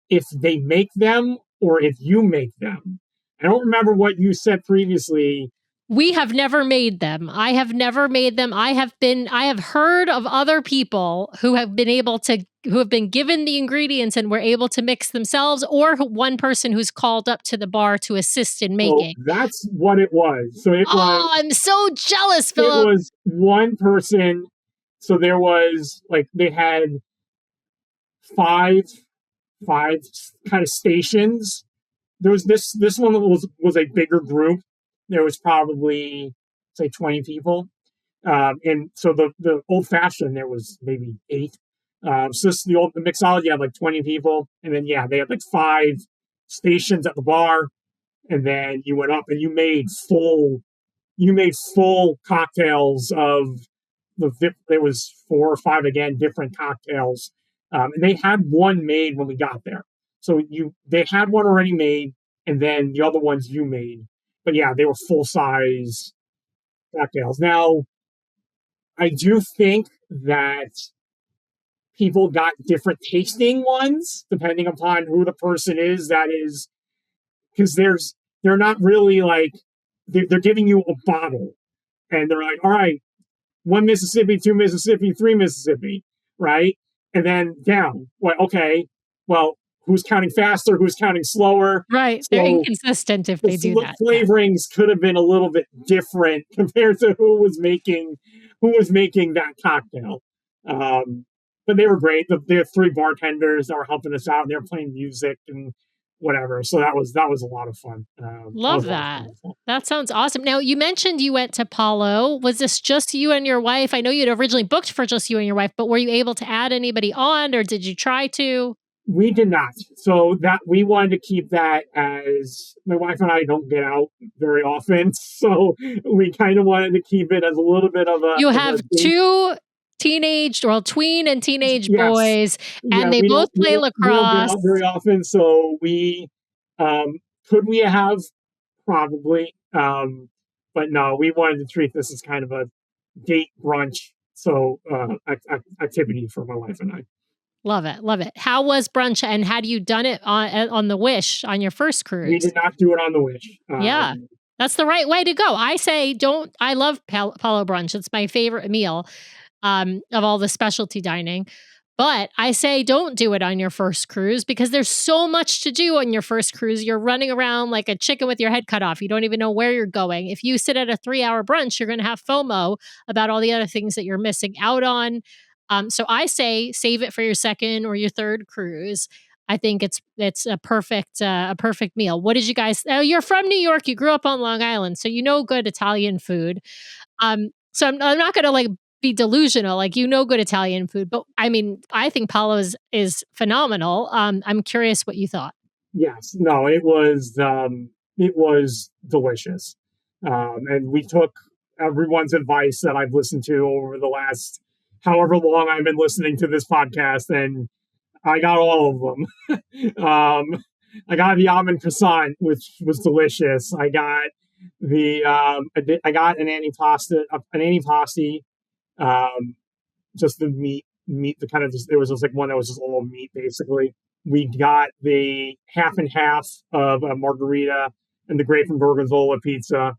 if they make them or if you make them. I don't remember what you said previously. We have never made them. I have never made them. I have heard of other people who have been given the ingredients and were able to mix themselves, or one person who's called up to the bar to assist in So making. that's what it was. So it was. Oh, I'm so jealous, It Philip. was one person. So there was they had five kind of stations. There was this one that was a bigger group. There was probably say 20 people. And so the old fashioned there was maybe 8. So the mixology had like 20 people, and then they had like 5 stations at the bar, and then you went up and you made full cocktails of there was 4 or 5 again different cocktails, and they had one made when we got there. So they had one already made, and then the other ones you made. But they were full size cocktails. Now, I do think that people got different tasting ones depending upon who the person is. That is because they're not really like they're giving you a bottle, and they're like, all right, 1 Mississippi, 2 Mississippi, 3 Mississippi, right? And then down. Well, okay, well, who's counting faster? Who's counting slower? Right. They're inconsistent if they do that. Flavorings could have been a little bit different compared to who was making that cocktail. But they were great. There were 3 bartenders that were helping us out, and they were playing music and whatever. So that was a lot of fun. Love that. That sounds awesome. Now, you mentioned you went to Palo. Was this just you and your wife? I know you'd originally booked for just you and your wife, but were you able to add anybody on, or did you try to? We did not. So that we wanted to keep that as my wife and I don't get out very often. So we kind of wanted to keep it as a little bit of a. You have 2 tween and teenage boys, and they both play lacrosse. We don't get out very often, so we could we have probably, but no, we wanted to treat this as kind of a date brunch, so activity for my wife and I. Love it, love it. How was brunch, and had you done it on the Wish on your first cruise? We did not do it on the Wish. Yeah, that's the right way to go. I say don't. I love Palo brunch. It's my favorite meal of all the specialty dining. But I say don't do it on your first cruise because there's so much to do on your first cruise. You're running around like a chicken with your head cut off. You don't even know where you're going. If you sit at a 3-hour brunch, you're going to have FOMO about all the other things that you're missing out on. So I say save it for your second or your third cruise. I think it's a perfect meal. What did you guys? Oh, you're from New York. You grew up on Long Island, so you know good Italian food. So I'm not going to like be delusional, like good Italian food, but I mean, I think Palo is phenomenal. I'm curious what you thought. Yes, no, it was delicious, and we took everyone's advice that I've listened to over the last however long I've been listening to this podcast, and I got all of them. I got the almond croissant, which was delicious. I got I got an antipasti, just the meat, the kind of there was just like one that was just all meat basically. We got the half and half of a margarita and the grape and gorgonzola pizza.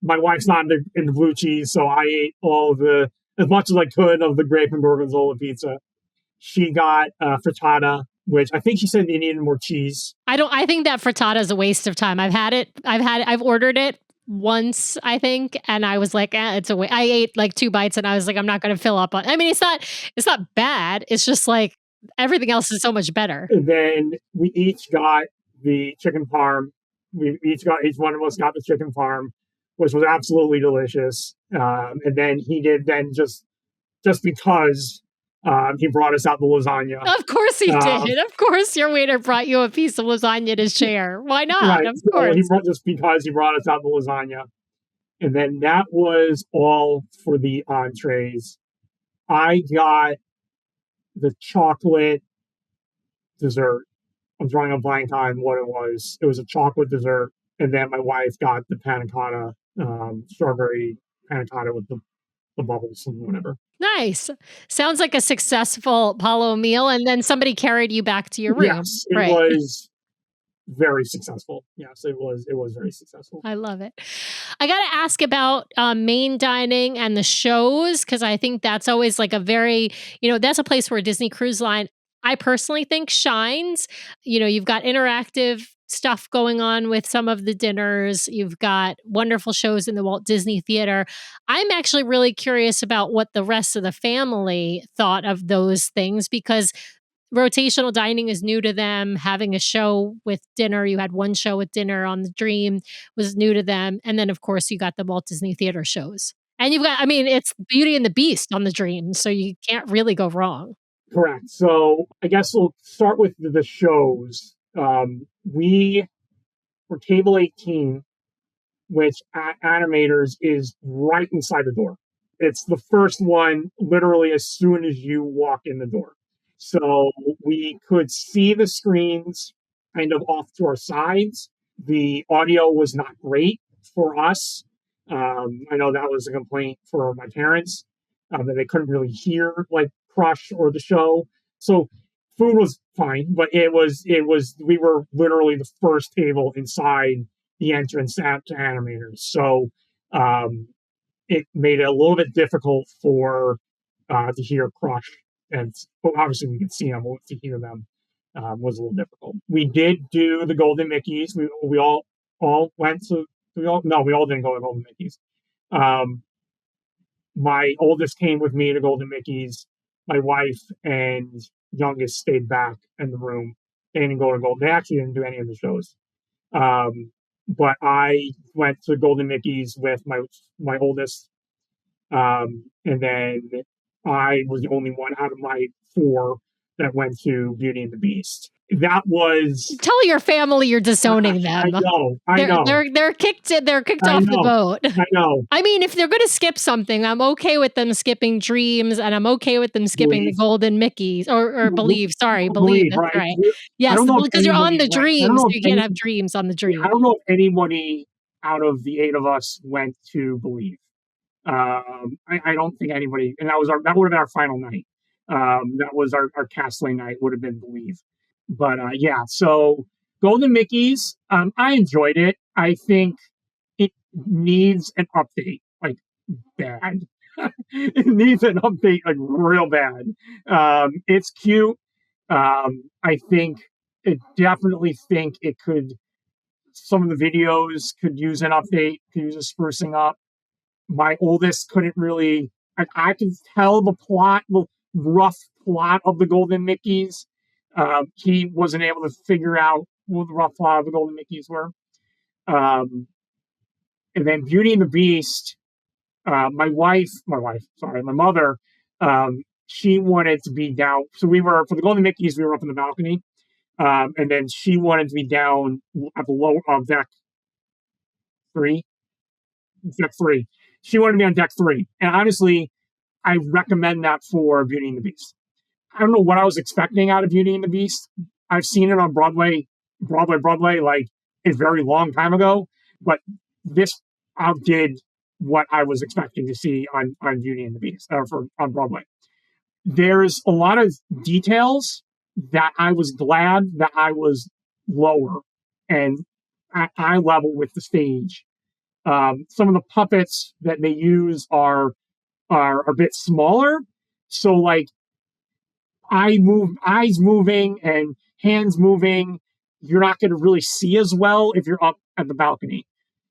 My wife's not into blue cheese, so I ate as much as I could of the grape and gorgonzola pizza. She got frittata, which I think she said they needed more cheese. I think that frittata is a waste of time. I've ordered it once, I think, and I was like, it's a waste. I ate like 2 bites and I was like, I'm not going to fill up on. I mean, it's not bad. It's just like everything else is so much better. And then we each got the chicken parm. Each one of us got the chicken parm, which was absolutely delicious. And then he did just because he brought us out the lasagna. Of course he did. Of course your waiter brought you a piece of lasagna to share. Why not? Right. Of course. Just because he brought us out the lasagna. And then that was all for the entrees. I got the chocolate dessert. I'm drawing a blank on what it was. It was a chocolate dessert. And then my wife got the panna cotta, strawberry panna cotta with the the bubbles and whatever. Nice. Sounds like a successful Apollo meal, and then somebody carried you back to your room. Yes, it Right. was very successful. Yes, it was. It was very successful. I love it. I got to ask about main dining and the shows because I think that's always like a very, that's a place where Disney Cruise Line, I personally think shines. You've got interactive stuff going on with some of the dinners. You've got wonderful shows in the Walt Disney Theater. I'm actually really curious about what the rest of the family thought of those things because rotational dining is new to them. Having a show with dinner, you had one show with dinner on the Dream was new to them. And then, of course, you got the Walt Disney Theater shows. And you've got, I mean, it's Beauty and the Beast on the Dream, so you can't really go wrong. Correct. So I guess we'll start with the shows. We were table 18, which at Animators is right inside the door. It's the first one literally as soon as you walk in the door. So we could see the screens kind of off to our sides. The audio was not great for us. I know that was a complaint for my parents that they couldn't really hear like Crush or the show. So food was fine, but we were literally the first table inside the entrance to Animators. So it made it a little bit difficult for to hear Crush, and obviously we could see them, but to hear them was a little difficult. We did do the Golden Mickeys. We all went to we all didn't go to Golden Mickeys. My oldest came with me to Golden Mickeys. My wife and youngest stayed back in the room. They didn't go to Golden. They actually didn't do any of the shows. But I went to Golden Mickeys with my oldest, and then I was the only one out of my 4 that went to Beauty and the Beast. That was Tell your family you're disowning them. I know. They're kicked off the boat. I know. I mean, if they're going to skip something, I'm okay with them skipping Dreams, and I'm okay with them skipping the Golden Mickeys or Believe. Sorry, Believe. That's right. Yes, because you're on the Dreams, so you can't have Dreams on the Dream. I don't know if anybody out of the 8 of us went to Believe. I don't think anybody, and that would have been our final night. That was our Castaway night would have been Believe. But yeah, so Golden Mickeys, I enjoyed it. I think it needs an update, like bad. It needs an update, like real bad. It's cute. I think definitely think it could. Some of the videos could use an update, could use a sprucing up. My oldest couldn't really. I can tell the rough plot of the Golden Mickeys. He wasn't able to figure out what the rough plot of the Golden Mickeys were. And then Beauty and the Beast, my mother, she wanted to be down. So for the Golden Mickeys, we were up in the balcony. And then she wanted to be down at the low of deck 3. Deck 3. She wanted to be on deck 3. And honestly, I recommend that for Beauty and the Beast. I don't know what I was expecting out of Beauty and the Beast. I've seen it on Broadway, like a very long time ago, but this outdid what I was expecting to see on Beauty and the Beast on Broadway. There's a lot of details that I was glad that I was lower and at eye level with the stage. Some of the puppets that they use are a bit smaller, so like eyes moving and hands moving, you're not going to really see as well if you're up at the balcony.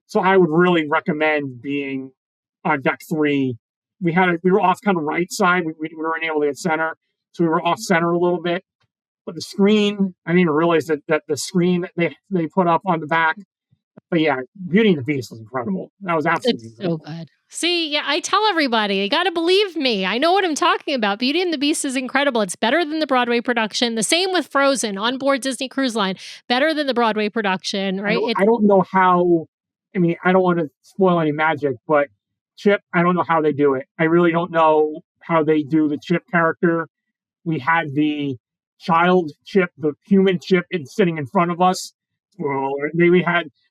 So I would really recommend being on deck 3. We were off kind of right side. We weren't able to get center, so we were off center a little bit. But the screen, I didn't even realize that the screen that they put up on the back. But yeah, Beauty and the Beast was incredible. That was absolutely so good. See, yeah, I tell everybody, you got to believe me. I know what I'm talking about. Beauty and the Beast is incredible. It's better than the Broadway production. The same with Frozen on board Disney Cruise Line. Better than the Broadway production, right? I don't know how. I mean, I don't want to spoil any magic, but Chip, I don't know how they do it. I really don't know how they do the Chip character. We had the child Chip, the human Chip, sitting in front of us.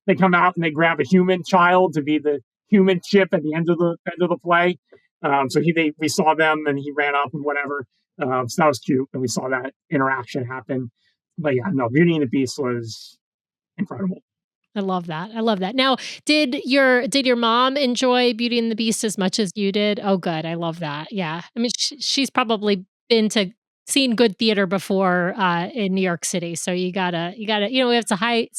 They come out and they grab a human child to be the human Chip at the end of the play. We saw them and he ran up and whatever. So that was cute, and we saw that interaction happen. But yeah, no, Beauty and the Beast was incredible. I love that. I love that. Now, did your mom enjoy Beauty and the Beast as much as you did? Oh, good. I love that. Yeah. I mean, she's probably been to seen good theater before in New York City. So you gotta, it's a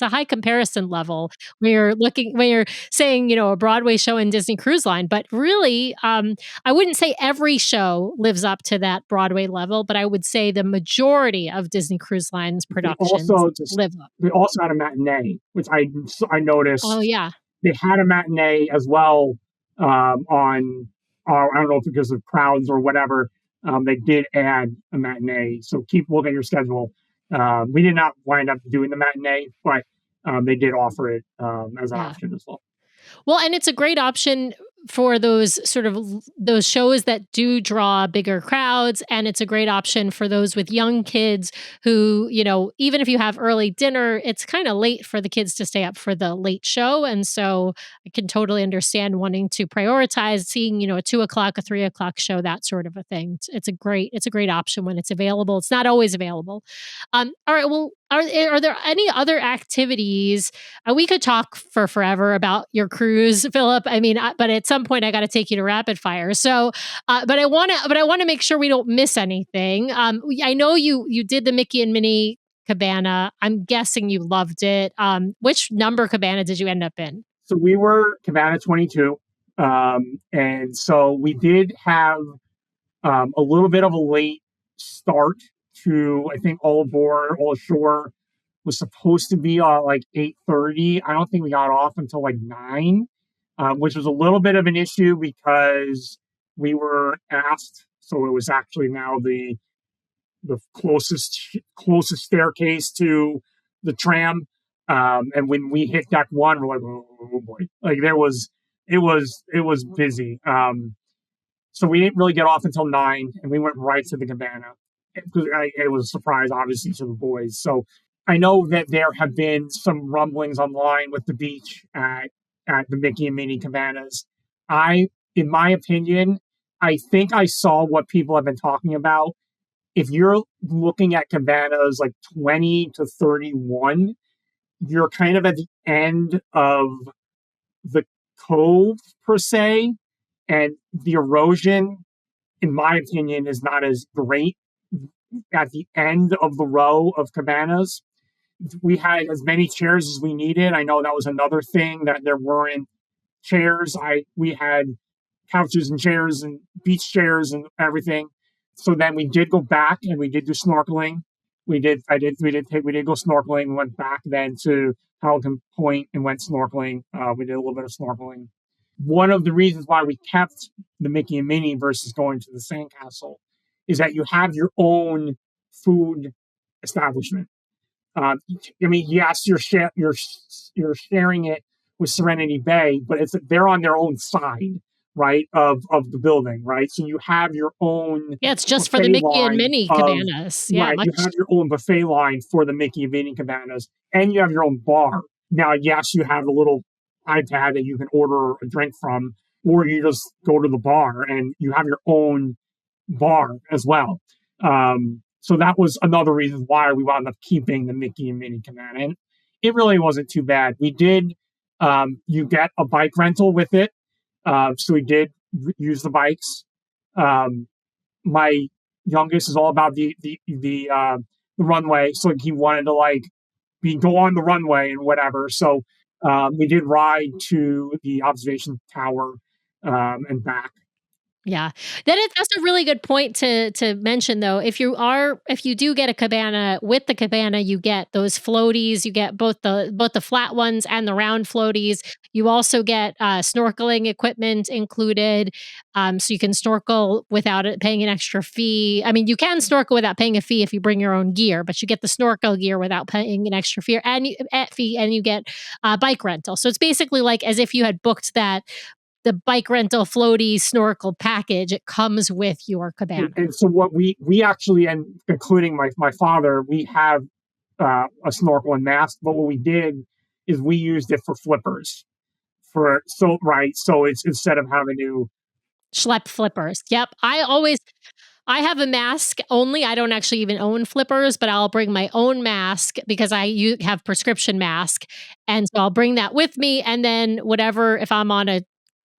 high comparison level when you're saying, a Broadway show and Disney Cruise Line. But really, I wouldn't say every show lives up to that Broadway level, but I would say the majority of Disney Cruise Line's They productions also just live up. they also had a matinee, which I Oh noticed. yeah. They had a matinee as well on. I don't know if because of crowds or whatever. They did add a matinee, so keep looking at your schedule. We did not wind up doing the matinee, but they did offer it as an Yeah. option as well. Well, and it's a great option for those shows that do draw bigger crowds, and it's a great option for those with young kids who, even if you have early dinner, it's kind of late for the kids to stay up for the late show, and so I can totally understand wanting to prioritize seeing, a 2 o'clock, a 3 o'clock show, that sort of a thing. It's a great option when it's available. It's not always available. All right. Well, are there any other activities? We could talk for forever about your cruise, Philip. I mean, but at some point, I got to take you to rapid fire. So, but I want to make sure we don't miss anything. I know you did the Mickey and Minnie cabana. I'm guessing you loved it. Which number cabana did you end up in? So we were Cabana 22, and so we did have a little bit of a late start to, I think, all aboard, all ashore was supposed to be like 8:30. I don't think we got off until like 9, which was a little bit of an issue because we were asked. So it was actually now the closest staircase to the tram. And when we hit deck one, we're like, oh boy, like it was busy. So we didn't really get off until 9, and we went right to the cabana. It was a surprise, obviously, to the boys. So I know that there have been some rumblings online with the beach at the Mickey and Minnie cabanas. In my opinion, I think I saw what people have been talking about. If you're looking at cabanas like 20 to 31, you're kind of at the end of the cove per se, and the erosion, in my opinion, is not as great at the end of the row of cabanas. We had as many chairs as we needed. I know that was another thing, that there weren't chairs. We had couches and chairs and beach chairs and everything. So then we did go back and we did do snorkeling. We did go snorkeling. We went back then to Pelican Point and went snorkeling. We did a little bit of snorkeling. One of the reasons why we kept the Mickey and Minnie versus going to the Sandcastle is that you have your own food establishment. I mean, yes, you're sharing it with Serenity Bay, but they're on their own side, right, of the building, right? So you have your own Yeah, it's just for the buffet Mickey and line Minnie of cabanas. Yeah, right. much. You have your own buffet line for the Mickey and Minnie cabanas, and you have your own bar. Now, yes, you have a little iPad that you can order a drink from, or you just go to the bar and you have your own bar as well. So that was another reason why we wound up keeping the Mickey and Minnie cabana. And it really wasn't too bad. We did, you get a bike rental with it. So we did use the bikes. My youngest is all about the runway. So he wanted to go on the runway and whatever. So we did ride to the observation tower and back. Yeah. That's a really good point to mention though. If you do get a cabana, with the cabana you get those floaties, you get both the flat ones and the round floaties. You also get snorkeling equipment included. So you can snorkel without it paying an extra fee. I mean, you can snorkel without paying a fee if you bring your own gear, but you get the snorkel gear without paying an extra fee, and you get bike rental. So it's basically like as if you had booked the bike rental floaty snorkel package. It comes with your cabana. And so what we actually, and including my father, we have a snorkel and mask. But what we did is we used it for flippers. So it's instead of having to Schlep flippers. Yep. I have a mask only. I don't actually even own flippers, but I'll bring my own mask because have prescription mask. And so I'll bring that with me. And then whatever, if I'm on a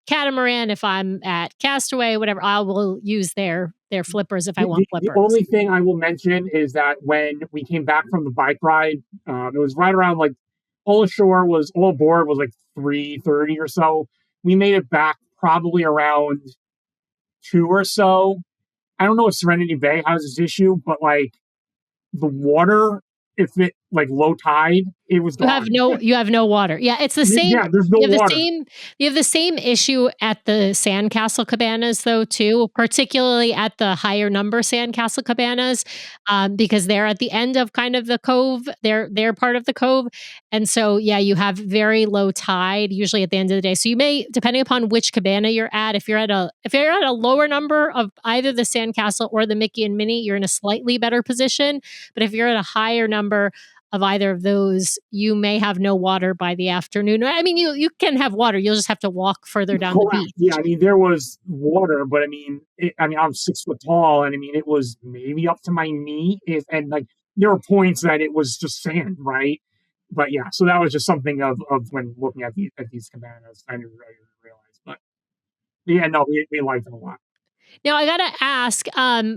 catamaran, if I'm at Castaway, whatever, I will use their flippers if I want The flippers. only thing I will mention is that when we came back from the bike ride, it was right around like all aboard was like 3:30 or so. We made it back probably around 2 or so. I don't know if Serenity Bay has this issue, but like the water, if it like low tide, it was gone. You have no water. Yeah, it's the same. Yeah, there's no You have the water. same you have the same issue at the sandcastle cabanas though too, particularly at the higher number sandcastle cabanas, because they're at the end of kind of the cove. They're part of the cove. And so yeah, you have very low tide usually at the end of the day. So you may, depending upon which cabana you're at, if you're at a lower number of either the sandcastle or the Mickey and Minnie, you're in a slightly better position. But if you're at a higher number of either of those, you may have no water by the afternoon. I mean, you can have water. You'll just have to walk further down the Correct. Yeah, beach. I mean there was water, but I'm 6 foot tall, and I mean it was maybe up to my knee, and like there were points that it was just sand, right? But yeah, so that was just something of when looking at these cabanas, I didn't realize. But yeah, no, we liked them a lot. Now I gotta ask,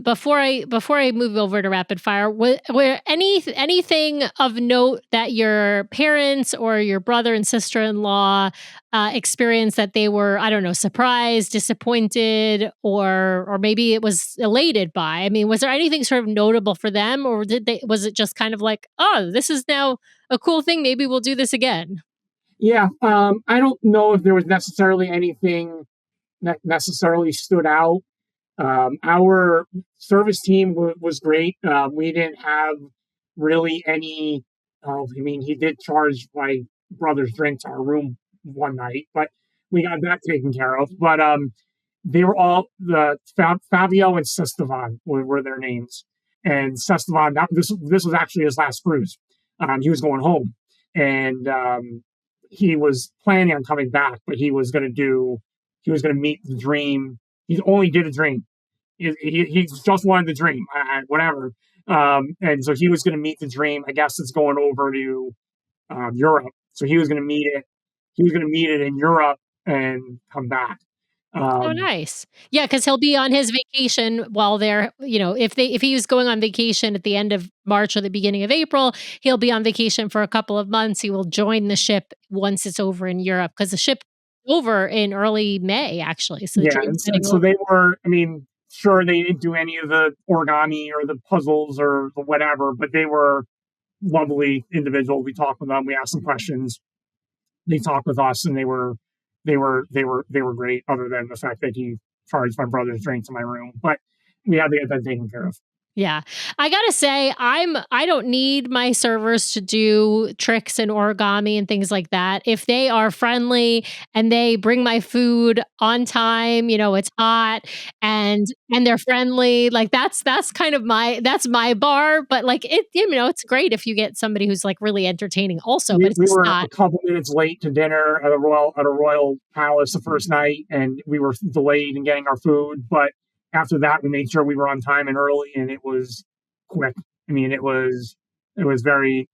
before I move over to rapid fire, were anything of note that your parents or your brother and sister in law experienced that they were, I don't know, surprised, disappointed, or maybe it was elated by? I mean, was there anything sort of notable for them, or was it just kind of like, oh, this is now a cool thing, maybe we'll do this again? Yeah, I don't know if there was necessarily anything that necessarily stood out. Our service team was great. We didn't have really any. I mean, he did charge my brother's drink to our room one night, but we got that taken care of. But they were all Fabio and Sestevan were their names, and Sestevan. This was actually his last cruise. He was going home, and he was planning on coming back, but he was going to meet the dream. He only did a dream. He just wanted the dream, whatever. And so he was going to meet the dream. I guess it's going over to Europe. So he was going to meet it. He was going to meet it in Europe and come back. Oh, Um, nice. Yeah, because he'll be on his vacation while they're, if he was going on vacation at the end of March or the beginning of April, he'll be on vacation for a couple of months. He will join the ship once it's over in Europe because the ship over in early May, actually. So the yeah, dream's and heading so over. they were. I mean, sure, they didn't do any of the origami or the puzzles or the whatever, but they were lovely individuals. We talked with them. We asked them questions. They talked with us, and they were great. Other than the fact that he charged my brother's drink to my room, but we had to get that taken care of. Yeah. I gotta say, I don't need my servers to do tricks and origami and things like that. If they are friendly and they bring my food on time, it's hot and they're friendly, like that's kind of that's my bar. But like it's great if you get somebody who's like really entertaining also, but it's We just were a not. couple minutes late to dinner at a royal palace the first night, and we were delayed in getting our food. But after that, we made sure we were on time and early, and it was quick. I mean, it was very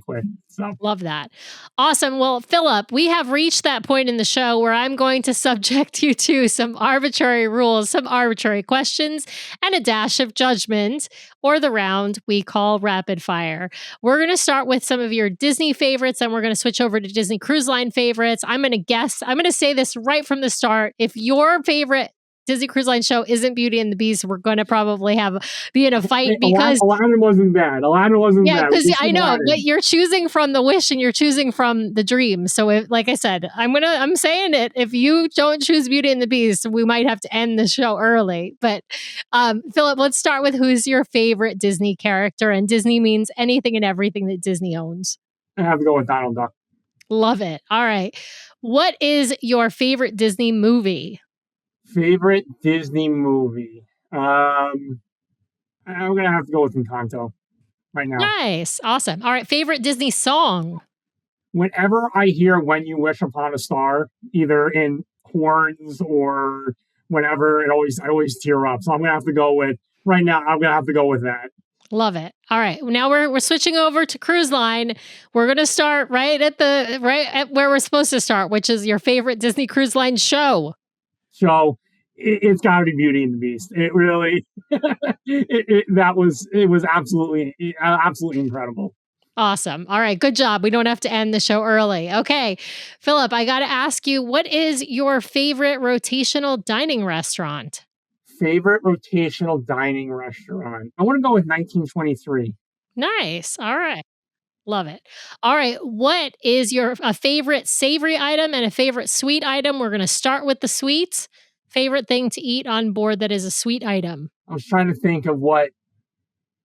quick. So Love that. Awesome. Well, Philip, we have reached that point in the show where I'm going to subject you to some arbitrary rules, some arbitrary questions, and a dash of judgment, or the round we call rapid fire. We're going to start with some of your Disney favorites, and we're going to switch over to Disney Cruise Line favorites. I'm going to say this right from the start. If your favorite Disney Cruise Line show isn't Beauty and the Beast, we're going to probably be in a fight because Aladdin wasn't bad. Aladdin wasn't yeah, bad. because We I did know, but Aladdin. you're choosing from the wish and you're choosing from the dream. So, like I said, I'm saying it. If you don't choose Beauty and the Beast, we might have to end the show early. But, Philip, let's start with who's your favorite Disney character, and Disney means anything and everything that Disney owns. I have to go with Donald Duck. Love it. All right, what is your favorite Disney movie? Favorite Disney movie. I'm gonna have to go with Encanto right now. Nice, awesome. All right, favorite Disney song. Whenever I hear "When You Wish Upon a Star," either in horns or whenever, I always tear up. So I'm gonna have to go with right now. I'm gonna have to go with that. Love it. All right. Now we're switching over to cruise line. We're going to start right at where we're supposed to start, which is your favorite Disney Cruise Line show. So it's got to be Beauty and the Beast. It really, it was absolutely incredible. Awesome. All right. Good job. We don't have to end the show early. Okay. Philip, I got to ask you, what is your favorite rotational dining restaurant? Favorite rotational dining restaurant? I want to go with 1923. Nice. All right. Love it. All right. What is your a favorite savory item and a favorite sweet item? We're going to start with the sweets. Favorite thing to eat on board that is a sweet item? I was trying to think of what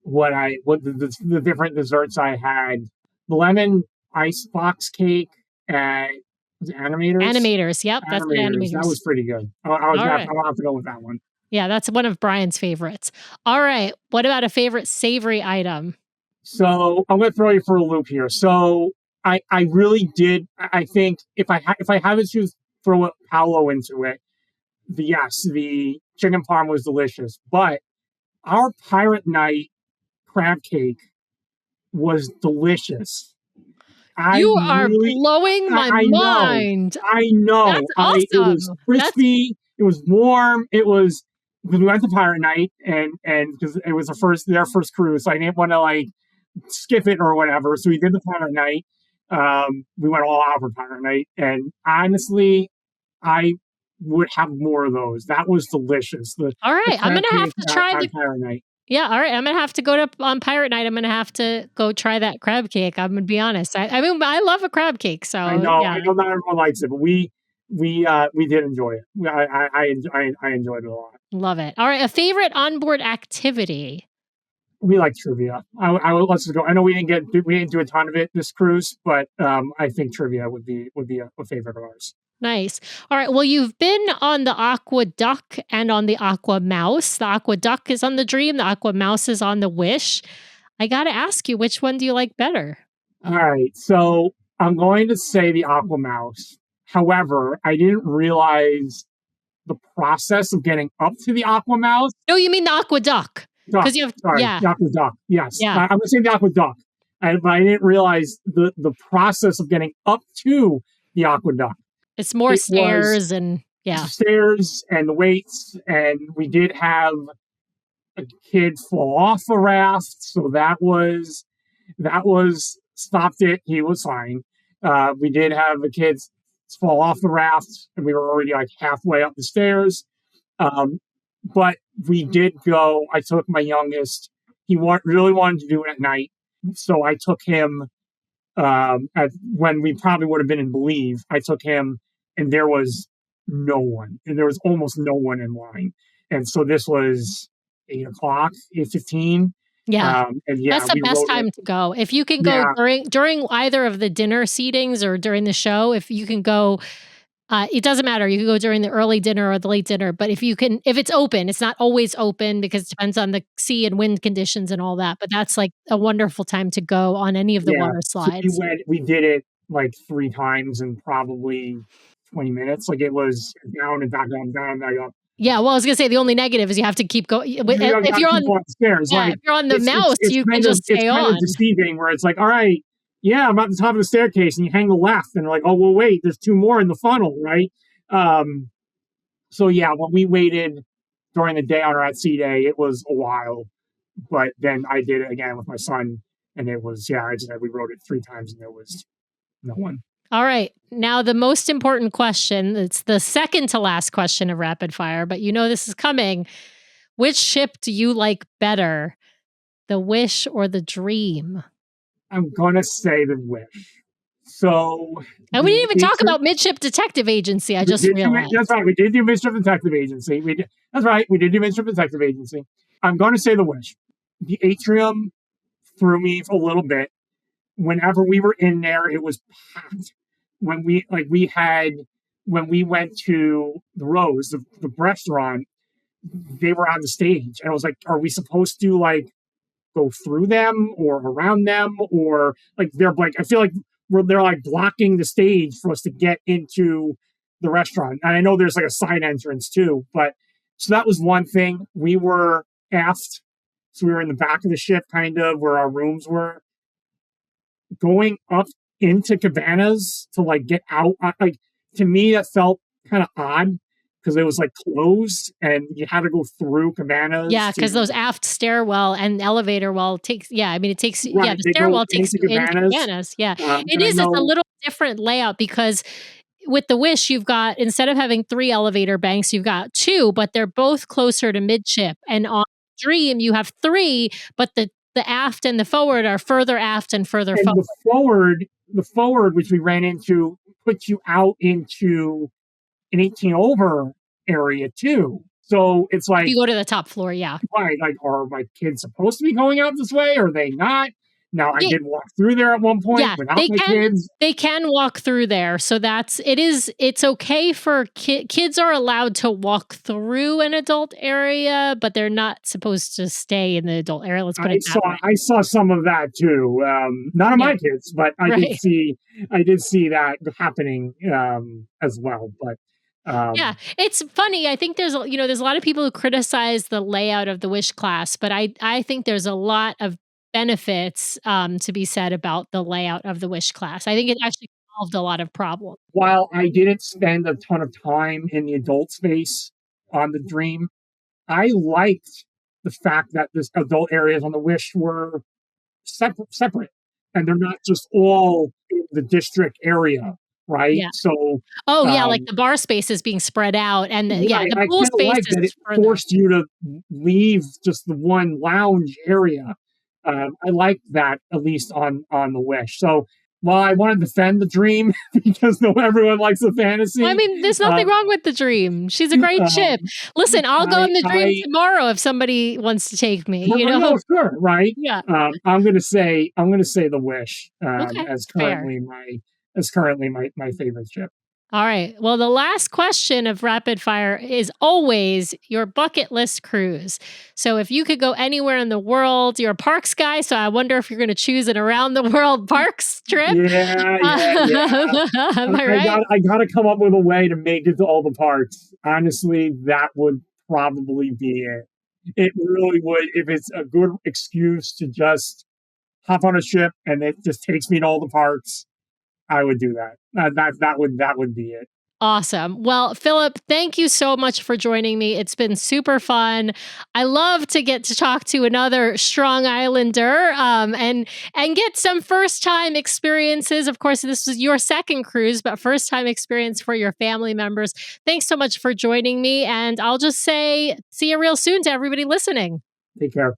the different desserts I had. The lemon ice box cake at was it Animators. Animators. Yep, that's the Animators. That was pretty good. I'll have to go with that one. Yeah, that's one of Brian's favorites. All right. What about a favorite savory item? So I'm going to throw you for a loop here. So I really did. I think if I had to choose, throw Paolo into it. The chicken parm was delicious, but our Pirate Night crab cake was delicious. You are blowing my mind. I know. That's awesome. It was crispy. It was warm. It was because we went to Pirate Night and because it was their first cruise, so I didn't want to like skip it or whatever. So we did the Pirate Night. We went all out for Pirate Night, and honestly, I would have more of those. That was delicious. All right, I'm gonna have to try the Pirate Night. Yeah, all right. I'm gonna have to go on Pirate Night. I'm gonna have to go try that crab cake. I'm gonna be honest. I mean, I love a crab cake. So I know, yeah. I know not everyone likes it, but we did enjoy it. I enjoyed it a lot. Love it. All right, a favorite onboard activity. We like trivia. Let's just go. I know we didn't do a ton of it this cruise, but I think trivia would be a favorite of ours. Nice. All right. Well, you've been on the Aqua Duck and on the Aqua Mouse. The Aqua Duck is on the Dream. The Aqua Mouse is on the Wish. I got to ask you, which one do you like better? All right. So I'm going to say the Aqua Mouse. However, I didn't realize the process of getting up to the Aqua Mouse. No, you mean the Aqua Duck. Because the Aqua Duck. Yes. Yeah. I'm going to say the Aqua Duck. But I didn't realize the process of getting up to the Aqua Duck. It's more stairs and stairs and the weights, and we did have a kid fall off a raft, so that was stopped it. He was fine. We did have a kid fall off the raft, and we were already like halfway up the stairs. But we did go. I took my youngest. He really wanted to do it at night, so I took him. When we probably would have been in Believe, I took him. And there was no one. And there was almost no one in line. And so this was 8:00, 8:15. Yeah. That's the best time to go. If you can go during either of the dinner seatings or during the show, if you can go, it doesn't matter. You can go during the early dinner or the late dinner. But if it's open, it's not always open because it depends on the sea and wind conditions and all that. But that's like a wonderful time to go on any of the water slides. So we did it like 3 times in probably 20 minutes. Like it was down and back up, down and back up. Yeah, well, I was gonna say the only negative is you have to keep going. If you're on the stairs, if you're on the mouse, you can just stay on. It's kind of deceiving where it's like, all right, yeah, I'm at the top of the staircase, and you hang a left, and like, oh well, wait, there's 2 more in the funnel, right? So yeah, when we waited during the day on our at-sea day, it was a while, but then I did it again with my son, and it was we rode it 3 times, and there was no one. All right. Now, the most important question, it's the second to last question of Rapid Fire, but you know this is coming. Which ship do you like better, the Wish or the Dream? I'm going to say the Wish. So... And we didn't even talk about Midship Detective Agency, I just realized. That's right. We did do Midship Detective Agency. That's right. We did do Midship Detective Agency. I'm going to say the Wish. The atrium threw me a little bit. Whenever we were in there, it was packed. When we went to the Rose, the restaurant, they were on the stage, and I was like, "Are we supposed to like go through them or around them, or like they're like?" I feel like they're like blocking the stage for us to get into the restaurant. And I know there's like a side entrance too, but so that was one thing. We were aft, so we were in the back of the ship, kind of where our rooms were. Going up into cabanas to like get out, like to me that felt kind of odd because it was like closed and you had to go through cabanas. Yeah, because those aft stairwell and elevator well takes. Yeah, I mean it takes. Yeah, Right, the they go stairwell takes into you into cabanas. cabanas. Yeah, it And I is. It's a know, little different layout because with the Wish, you've got instead of having 3 elevator banks, you've got 2, but they're both closer to midship. And on Dream, you have 3, but the aft and the forward are further aft and further and forward. the forward, which we ran into, puts you out into an 18 over area too. So it's If like, you go to the top floor, yeah. right, like, are my kids supposed to be going out this way? Or are they not? Now, I Yeah, did walk through there at one point yeah, without my kids. they can walk through there. So it's okay for kids are allowed to walk through an adult area, but they're not supposed to stay in the adult area. Let's put it that way. I saw some of that too. None of Yeah, my kids, but right. I did see that happening as well. But Yeah, um, it's funny. I think there's a lot of people who criticize the layout of the Wish class, but I think there's a lot of benefits to be said about the layout of the Wish class. I think it actually solved a lot of problems. while I didn't spend a ton of time in the adult space on the Dream, I liked the fact that this adult areas on the Wish were separate, and they're not just all in the district area, right? Yeah. So, Oh yeah, like um, the bar space is being spread out, and yeah, right, the I pool kind of space like is that it further. forced you to leave just the one lounge area. I like that at least on the Wish. So while I want to defend the Dream because no everyone likes the I fantasy, mean, there's uh, nothing wrong with the Dream. She's a great ship. um, Listen, I'll go on the Dream I tomorrow if somebody wants to take me. You know? no, sure, right. Yeah. I'm gonna say the Wish Okay. Fair. as currently my favorite ship. All right. Well, the last question of rapid fire is always your bucket list cruise. So, if you could go anywhere in the world, you're a parks guy. So, I wonder if you're going to choose an around the world parks trip. Yeah. Am I right? I gotta come up with a way to make it to all the parks. Honestly, that would probably be it. It really would. If it's a good excuse to just hop on a ship and it just takes me to all the parks, I would do that. That would be it. Awesome. Well, Philip, thank you so much for joining me. It's been super fun. I love to get to talk to another strong islander and get some first time experiences. Of course, this was your second cruise, but first time experience for your family members. Thanks so much for joining me. And I'll just say, see you real soon to everybody listening. Take care.